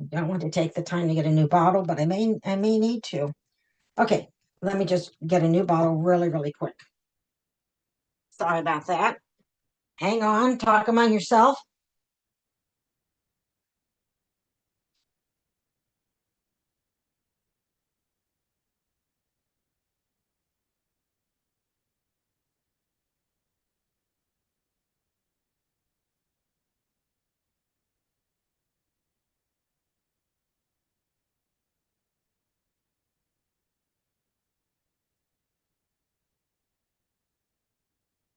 I don't want to take the time to get a new bottle, but I may need to. Okay, let me just get a new bottle really, really quick. Sorry about that. Hang on, talk among yourself.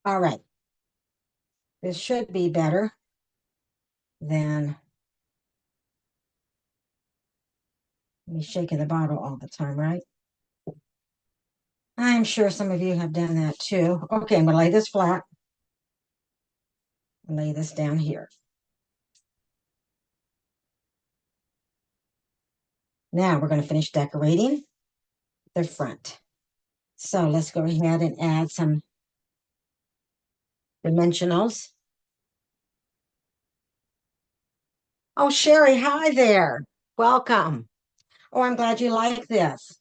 All right. This should be better than me shaking the bottle all the time, right? I'm sure some of you have done that too. Okay, I'm going to lay this flat. Lay this down here. Now we're going to finish decorating the front. So let's go ahead and add some dimensionals. Oh, Sherry, hi there. Welcome. Oh, I'm glad you like this.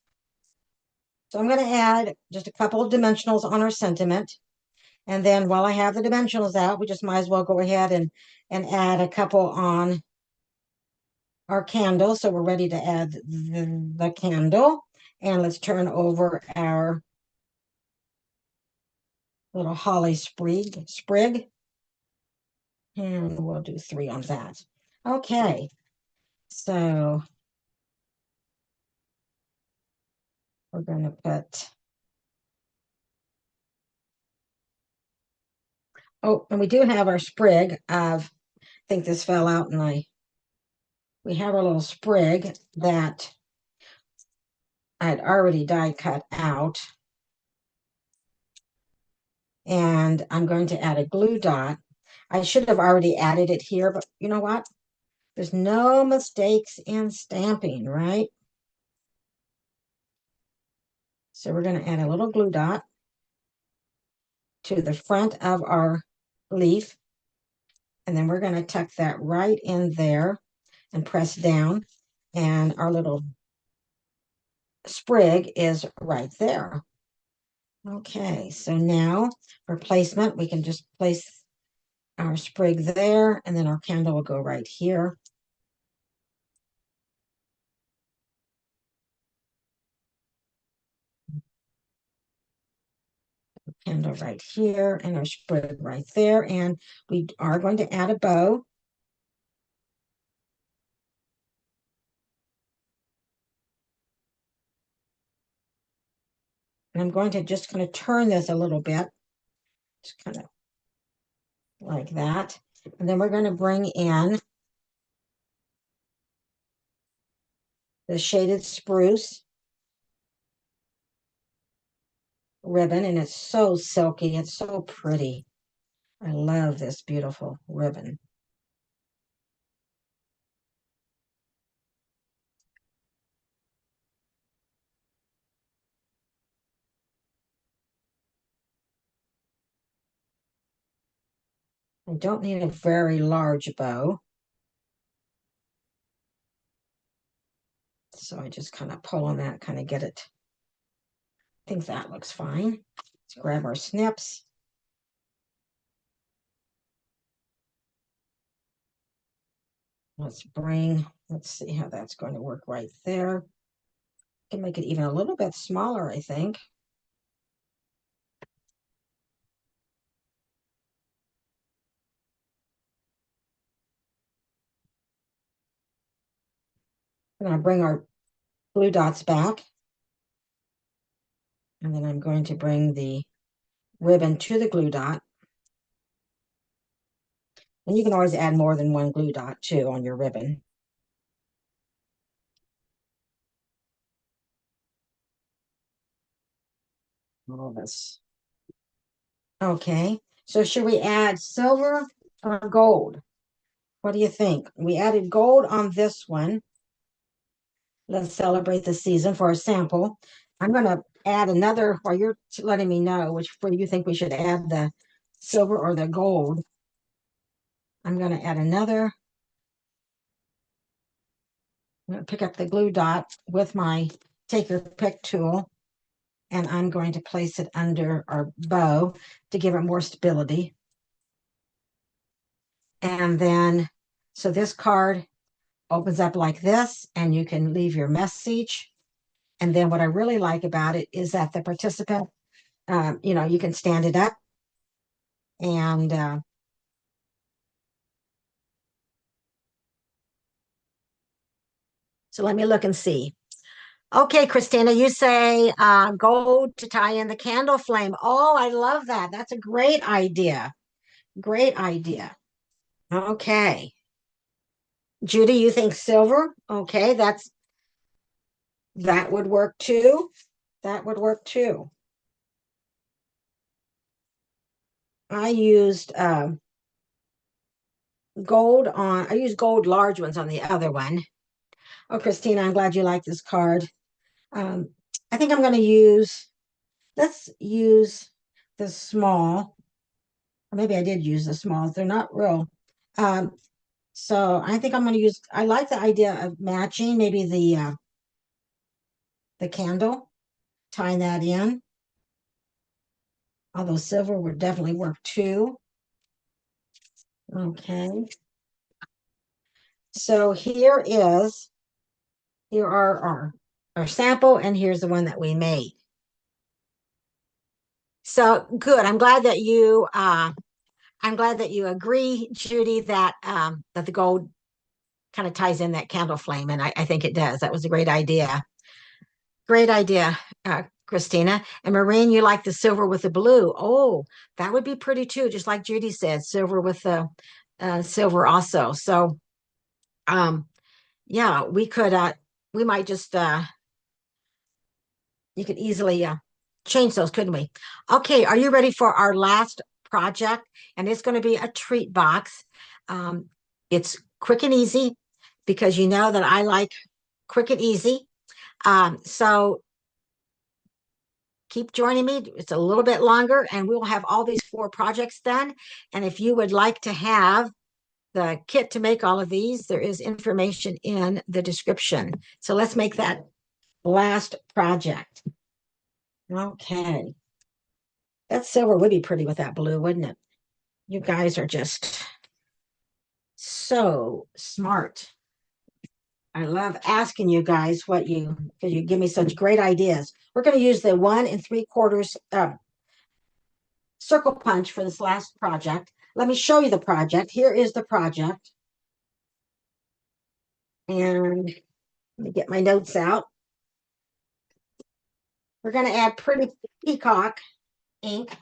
So I'm going to add just a couple of dimensionals on our sentiment. And then while I have the dimensionals out, we just might as well go ahead and add a couple on our candle. So we're ready to add the candle. And let's turn over our little holly sprig. And we'll do 3 on that. Okay. So we're going to put, oh, and we do have our sprig of, I think this fell out and we have our little sprig that I had already die cut out. And I'm going to add a glue dot. I should have already added it here, but you know what? There's no mistakes in stamping, right? So we're going to add a little glue dot to the front of our leaf. And then we're going to tuck that right in there and press down. And our little sprig is right there. Okay, so now for placement, we can just place our sprig there, and then our candle will go right here. Candle right here, and our sprig right there. And we are going to add a bow. And I'm going to just kind of turn this a little bit, just kind of like that. And then we're going to bring in the shaded spruce ribbon, and it's so silky. It's so pretty. I love this beautiful ribbon. I don't need a very large bow. So I just kind of pull on that, kind of get it. I think that looks fine. Let's grab our snips. Let's see how that's going to work right there. Can make it even a little bit smaller, I think. I'm going to bring our blue dots back. And then I'm going to bring the ribbon to the glue dot. And you can always add more than one glue dot too on your ribbon. All this. Okay, so should we add silver or gold? What do you think? We added gold on this one. Let's celebrate the season for a sample. I'm going to add another, while you're letting me know which where you think we should add the silver or the gold. I'm going to add another. I'm going to pick up the glue dot with my take your pick tool, and I'm going to place it under our bow to give it more stability. And then, so this card opens up like this, and you can leave your message. And then what I really like about it is that the participant, you can stand it up and so let me look and see. Okay, Christina, you say gold to tie in the candle flame. Oh, I love that. That's a great idea. Great idea. Okay. Judy, you think silver? Okay, that would work too. That would work too. I used I used gold large ones on the other one. Oh, Christina, I'm glad you like this card. Um, I think I'm going to let's use the small. Or maybe I did use the smalls. They're not real. Um, so I think I'm going to I like the idea of matching maybe the candle, tying that in. Although silver would definitely work too. Okay. So here are our sample, and here's the one that we made. So good. I'm glad that you agree, Judy, that the gold kind of ties in that candle flame, and I think it does. That was a great idea. Great idea, Christina. And Maureen, you like the silver with the blue. Oh, that would be pretty too, just like Judy said, silver with the silver also. So, yeah, we might just, you could easily change those, couldn't we? Okay, are you ready for our last project? And it's going to be a treat box. Um, it's quick and easy because you know that I like quick and easy. So keep joining me. It's a little bit longer, and we will have all these 4 projects done. And if you would like to have the kit to make all of these, there is information in the description. So let's make that last project. Okay. That silver would be pretty with that blue, wouldn't it? You guys are just so smart. I love asking you guys what because you give me such great ideas. We're going to use the 1 3/4 circle punch for this last project. Let me show you the project. Here is the project. And let me get my notes out. We're going to add pretty peacock ink.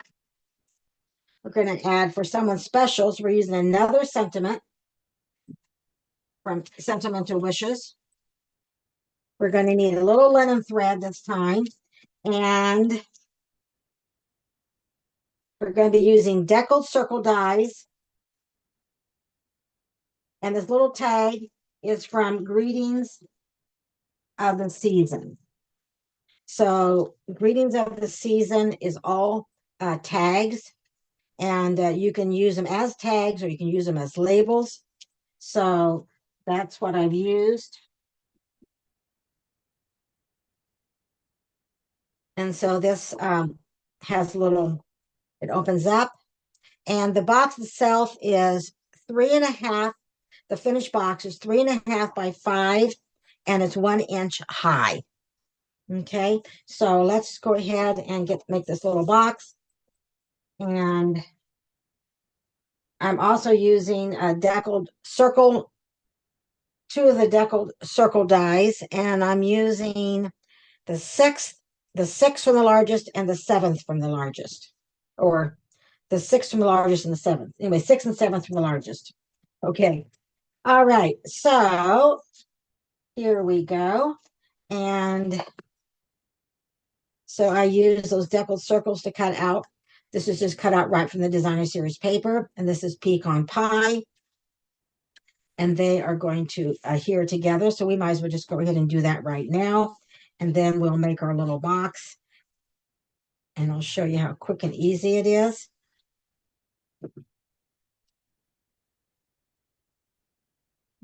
We're going to add for someone special. So we're using another sentiment from Sentimental Wishes. We're going to need a little linen thread this time. And we're going to be using deckled circle dies. And this little tag is from Greetings of the Season. So Greetings of the Season is all tags. And you can use them as tags or you can use them as labels. So that's what I've used. And so this has it opens up. And the box itself is 3.5. The finished box is 3.5 by 5, and it's 1 inch high. Okay, so let's go ahead and make this little box. And I'm also using a deckled circle, 2 of the deckled circle dies, and I'm using the 6th from the largest and the 7th from the largest, or the 6th from the largest and the 7th. Anyway, 6th and 7th from the largest. Okay. All right. So here we go. And so I use those deckled circles to cut out. This is just cut out right from the designer series paper. And this is pecan pie. And they are going to adhere together. So we might as well just go ahead and do that right now. And then we'll make our little box. And I'll show you how quick and easy it is.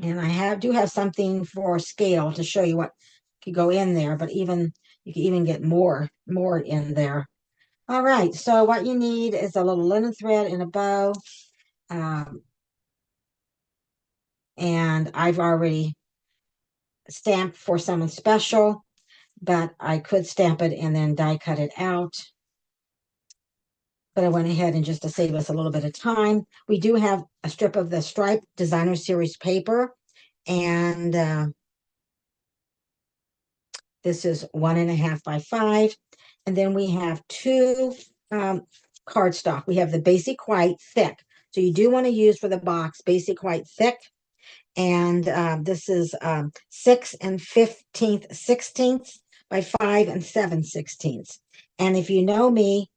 And I do have something for scale to show you what could go in there, but you can even get more in there. All right, so what you need is a little linen thread and a bow. And I've already stamped for someone special, but I could stamp it and then die cut it out. But I went ahead and just to save us a little bit of time, we do have a strip of the striped designer series paper, and this is 1.5 by 5. And then we have 2 cardstock. We have the basic white thick. So you do want to use for the box basic white thick. And this is 6 15/16 by 5 7/16. And if you know me,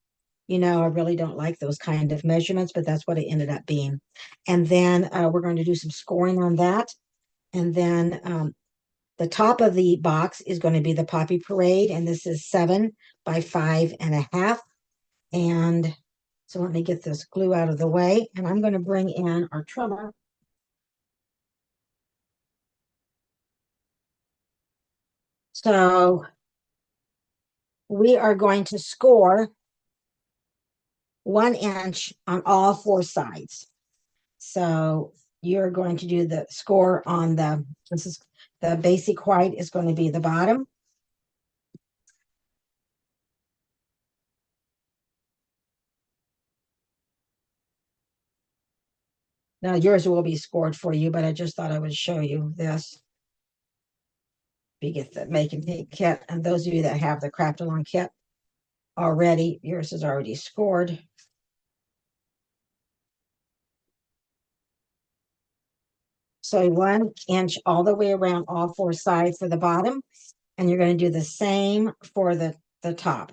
you know I really don't like those kind of measurements, but that's what it ended up being. And then we're going to do some scoring on that. And then the top of the box is going to be the Poppy Parade, and this is 7 by 5.5. And so let me get this glue out of the way, and I'm going to bring in our trimmer. So we are going to score 1 inch on all 4 sides. So you're going to do the score on this is the basic white is going to be the bottom. Now yours will be scored for you, but I just thought I would show you this. You get the Make and Take kit, and those of you that have the Craft Along kit already, yours is already scored. So 1 inch all the way around all 4 sides for the bottom, and you're going to do the same for the top.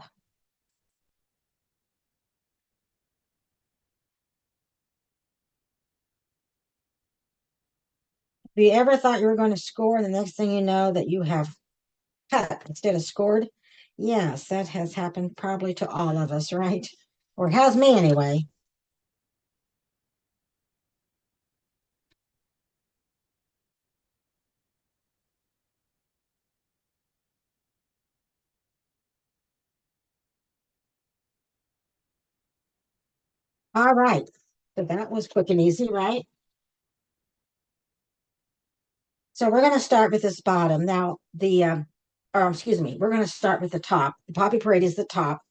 Have you ever thought you were going to score, and the next thing you know that you have cut instead of scored? Yes, that has happened probably to all of us, right? Or has me anyway. All right. So that was quick and easy, right? So we're going to start with this bottom. Now, or excuse me, we're going to start with the top. The Poppy Parade is the top.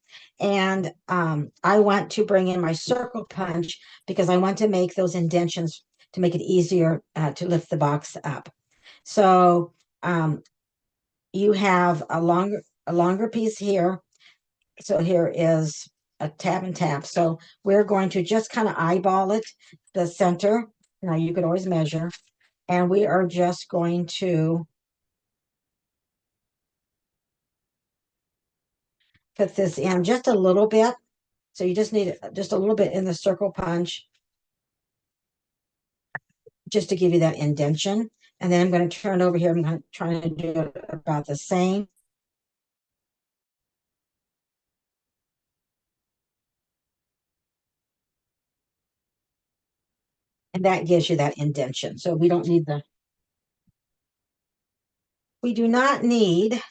And I want to bring in my circle punch because I want to make those indentions to make it easier to lift the box up. So um, you have a longer piece here. So here is a tab and tab. So we're going to just kind of eyeball it, the center. Now you could always measure. And we are just going to put this in just a little bit. So you just need just a little bit in the circle punch just to give you that indentation. And then I'm going to turn it over here. I'm going to try to do it about the same. And that gives you that indentation. So we do not need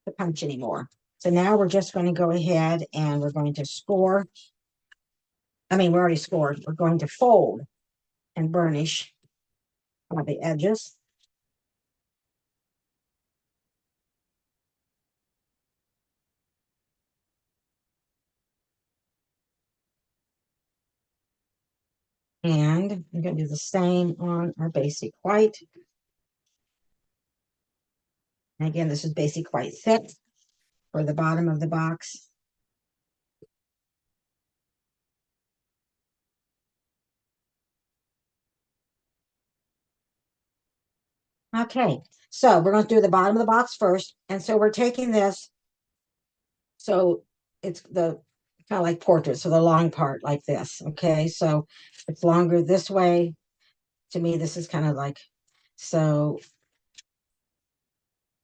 the punch anymore. So now we're just going to go ahead and we're going to score. I mean, we already scored. We're going to fold and burnish on the edges. And I'm going to do the same on our basic white. And again, this is basic white thick for the bottom of the box. Okay, so we're going to do the bottom of the box first. And so we're taking this, so it's the kind of like portrait, so the long part like this. Okay, so it's longer this way. To me, this is kind of like, so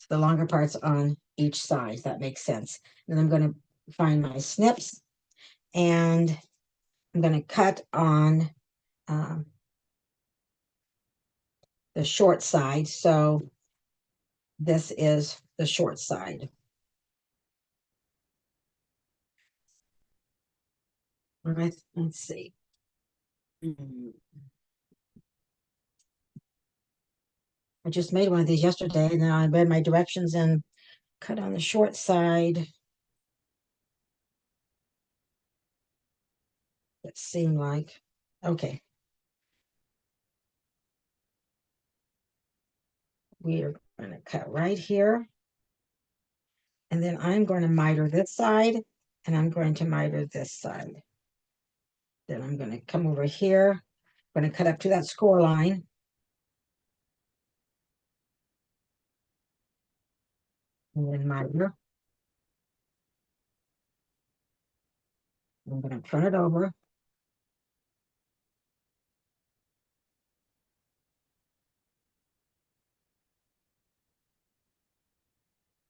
the longer parts on each side, if that makes sense. And I'm going to find my snips and I'm going to cut on um, the short side. So this is the short side. All right, let's see. Mm, I just made one of these yesterday. And now I read my directions and cut on the short side. It seemed like, okay, we are going to cut right here. And then I'm going to miter this side and I'm going to miter this side. Then I'm going to come over here. I'm going to cut up to that score line. And then miter. I'm going to turn it over.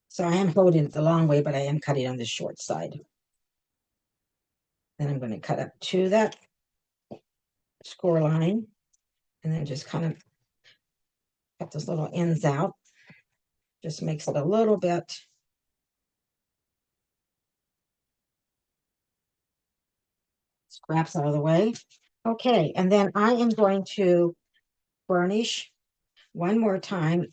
So I am holding it the long way, but I am cutting on the short side. Then I'm going to cut up to that score line and then just kind of cut those little ends out. Just makes it a little bit scraps out of the way. Okay, and then I am going to burnish one more time.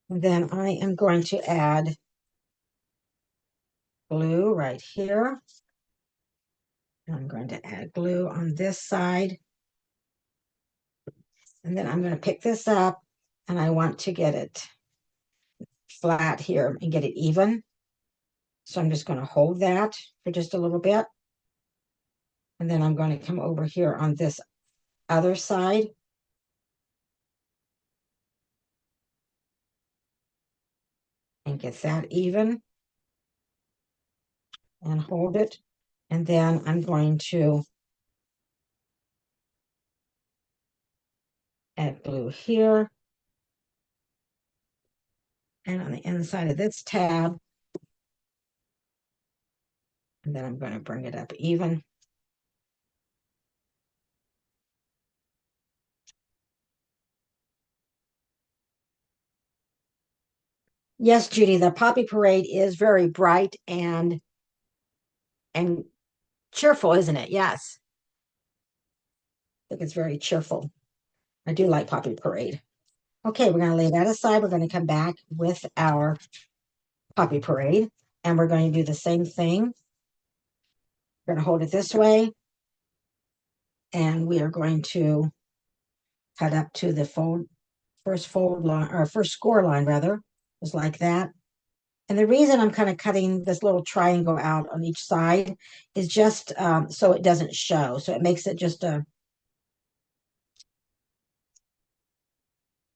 And then I am going to add glue right here. I'm going to add glue on this side. And then I'm going to pick this up and I want to get it flat here and get it even. So I'm just going to hold that for just a little bit. And then I'm going to come over here on this other side and get that even and hold it. And then I'm going to add glue here and on the inside of this tab. And then I'm going to bring it up even. Yes, Judy, the Poppy Parade is very bright and cheerful, isn't it? Yes, I think it's very cheerful. I do like Poppy Parade. Okay, we're going to lay that aside. We're going to come back with our Poppy Parade, and we're going to do the same thing. We're going to hold it this way, and we are going to cut up to the first fold line, or first score line rather, just like that. And the reason I'm kind of cutting this little triangle out on each side is just so it doesn't show. So it makes it just I'm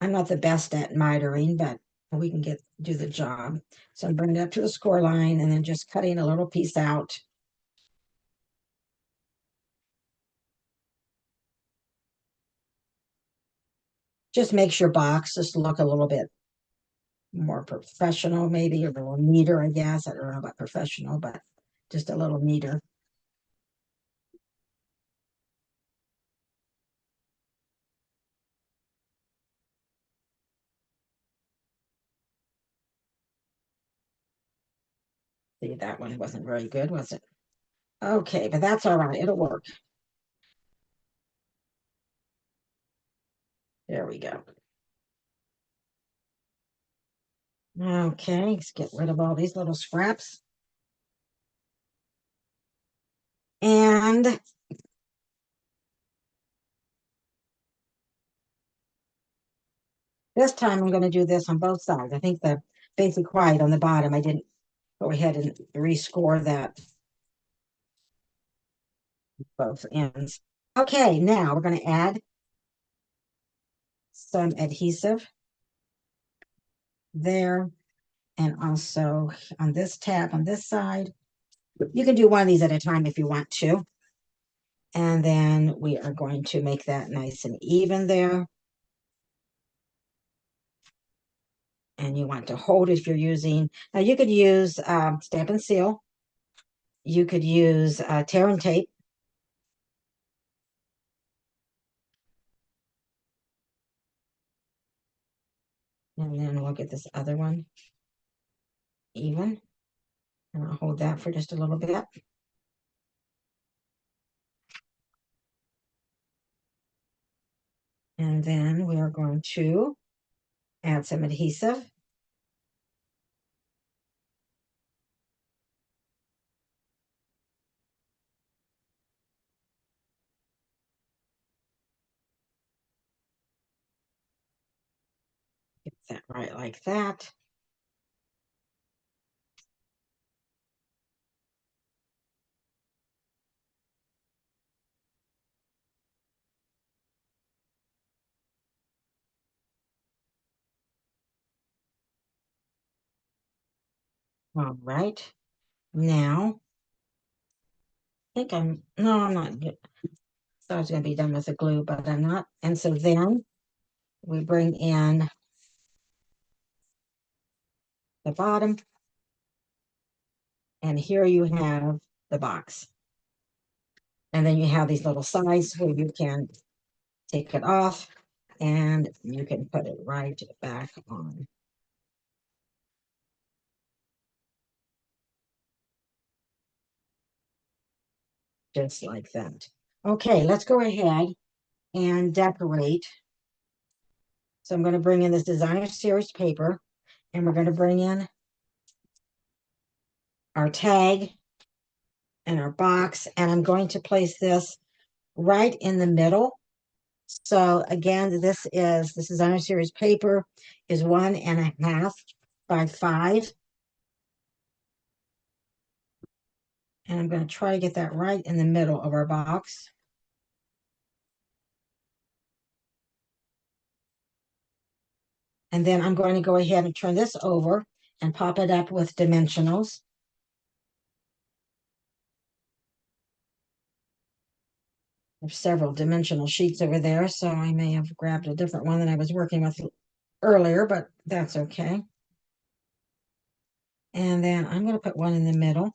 not the best at mitering, but we can do the job. So I'm bringing it up to the score line and then just cutting a little piece out. Just makes your box just look a little bit more professional, maybe, or a little neater, I guess. I don't know about professional, but just a little neater. See, that one wasn't very good, was it? Okay, but that's all right. It'll work. There we go. Okay, let's get rid of all these little scraps. And this time I'm going to do this on both sides. I think the basic white on the bottom, I didn't go ahead and rescore that both ends. Okay, now we're going to add some adhesive there and also on this tab on this side. You can do one of these at a time if you want to. And then we are going to make that nice and even there. And you want to hold it if you're using, now you could use stamp and seal. You could use tear and tape. And then we'll get this other one even. And I'll hold that for just a little bit. And then we are going to add some adhesive. Get that right like that. All right. Now, I think no, I'm not. Thought I was going to be done with the glue, but I'm not. And so then we bring in the bottom. And here you have the box. And then you have these little sides where you can take it off and you can put it right back on. Just like that. Okay, let's go ahead and decorate. So I'm going to bring in this designer series paper and we're going to bring in our tag and our box. And I'm going to place this right in the middle. So again, this designer series paper is 1.5 by 5. And I'm going to try to get that right in the middle of our box. And then I'm going to go ahead and turn this over and pop it up with dimensionals. There's several dimensional sheets over there, so I may have grabbed a different one than I was working with earlier, but that's okay. And then I'm going to put one in the middle.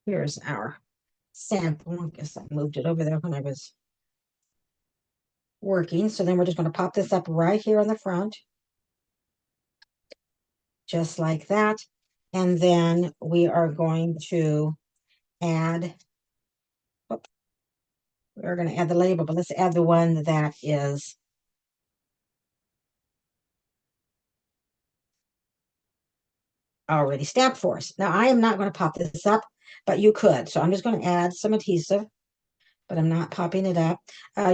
Here's our sample. I guess I moved it over there when I was working. So then we're just going to pop this up right here on the front, just like that. And then we are going to add, we're going to add the label, but let's add the one that is already stamped for us. Now, I am not going to pop this up, but you could. So I'm just going to add some adhesive, but I'm not popping it up.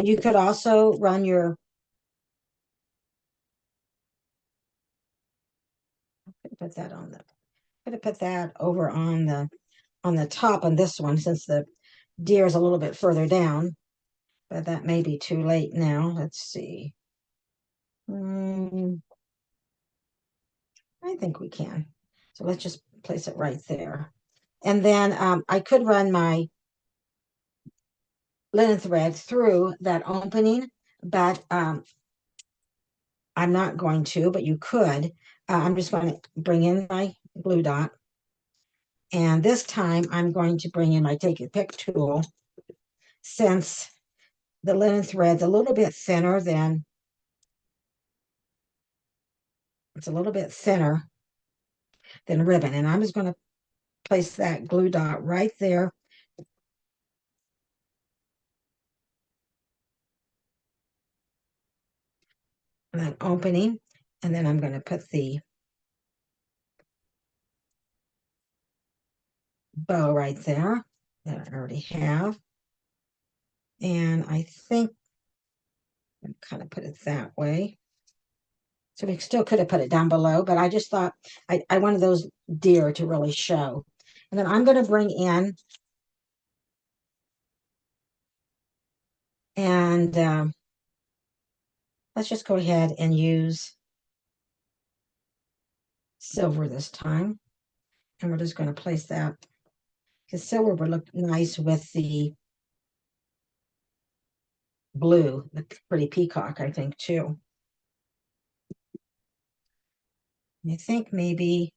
You could also run your, put that on the, I'm going to put that over on the top on this one, since the deer is a little bit further down, but that may be too late now. Let's see. I think we can. So let's just place it right there. And then I could run my linen thread through that opening, but I'm not going to, but you could. I'm just going to bring in my glue dot. And this time I'm going to bring in my take a pick tool, since the linen thread's a little bit thinner than, it's a little bit thinner than ribbon. And I'm just going to place that glue dot right there. And then opening, and then I'm going to put the bow right there that I already have. And I think I'm kind of put it that way. So we still could have put it down below, but I just thought I wanted those deer to really show. And then I'm going to bring in, and let's just go ahead and use silver this time. And we're just going to place that, because silver would look nice with the blue, the pretty peacock, I think, too. I think maybe,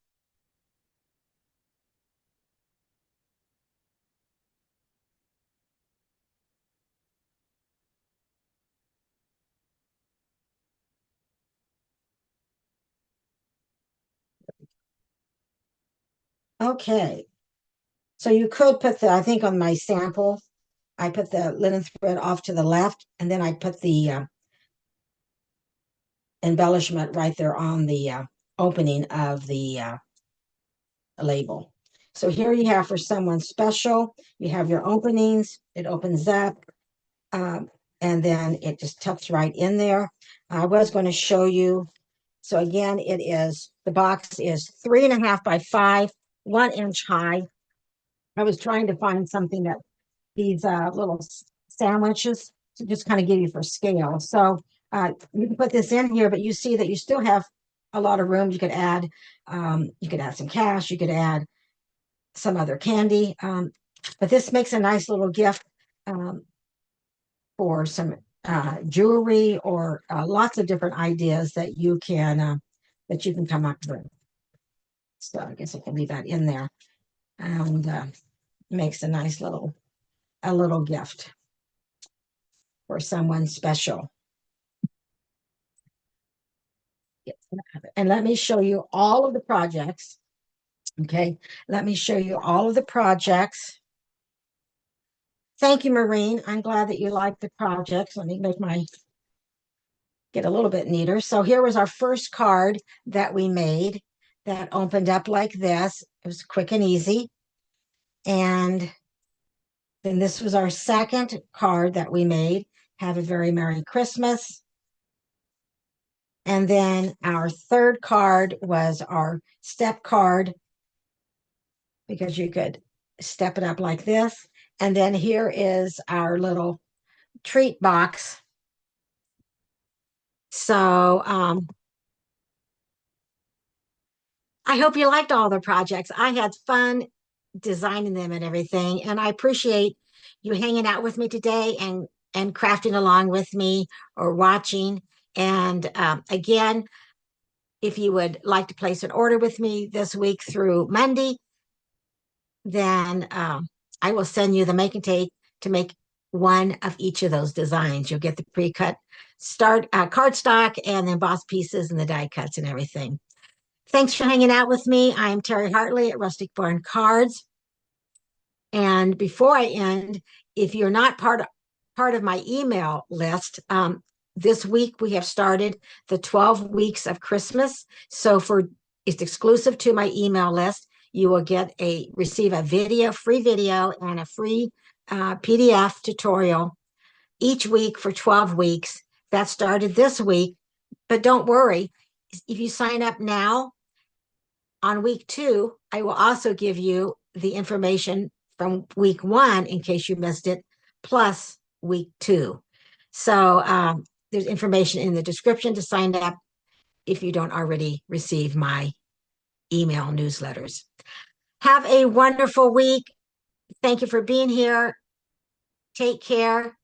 okay. So you could put the, I think on my sample, I put the linen thread off to the left, and then I put the embellishment right there on the opening of the label. So here you have, for someone special, you have your openings, it opens up, and then it just tucks right in there. I was going to show you. So again, it is, the box is 3.5 by 5, 1 inch high. I was trying to find something that these little sandwiches to just kind of give you for scale. So you can put this in here, but you see that you still have a lot of room. You could add some cash, you could add some other candy, but this makes a nice little gift for some jewelry, or lots of different ideas that you can come up with. So I guess I can leave that in there, and makes a nice little gift for someone special. And let me show you all of the projects. Okay, let me show you all of the projects. Thank you, Maureen. I'm glad that you like the projects. Let me make my, get a little bit neater. So here was our first card that we made that opened up like this. It was quick and easy. And then this was our second card that we made. Have a very Merry Christmas. And then our third card was our step card, because you could step it up like this. And then here is our little treat box. So I hope you liked all the projects. I had fun designing them and everything. And I appreciate you hanging out with me today and crafting along with me or watching. And again, if you would like to place an order with me this week through Monday, then I will send you the making tape to make one of each of those designs. You'll get the pre-cut start cardstock and then embossed pieces and the die cuts and everything. Thanks for hanging out with me. I'm Terry Hartley at Rustic Barn Cards. And before I end, if you're not part of my email list, this week we have started the 12 weeks of Christmas. So it's exclusive to my email list. You will receive a free video and a free PDF tutorial each week for 12 weeks. That started this week, but don't worry. If you sign up now, on week 2, I will also give you the information from week 1 in case you missed it, plus week 2. So there's information in the description to sign up if you don't already receive my email newsletters. Have a wonderful week. Thank you for being here. Take care.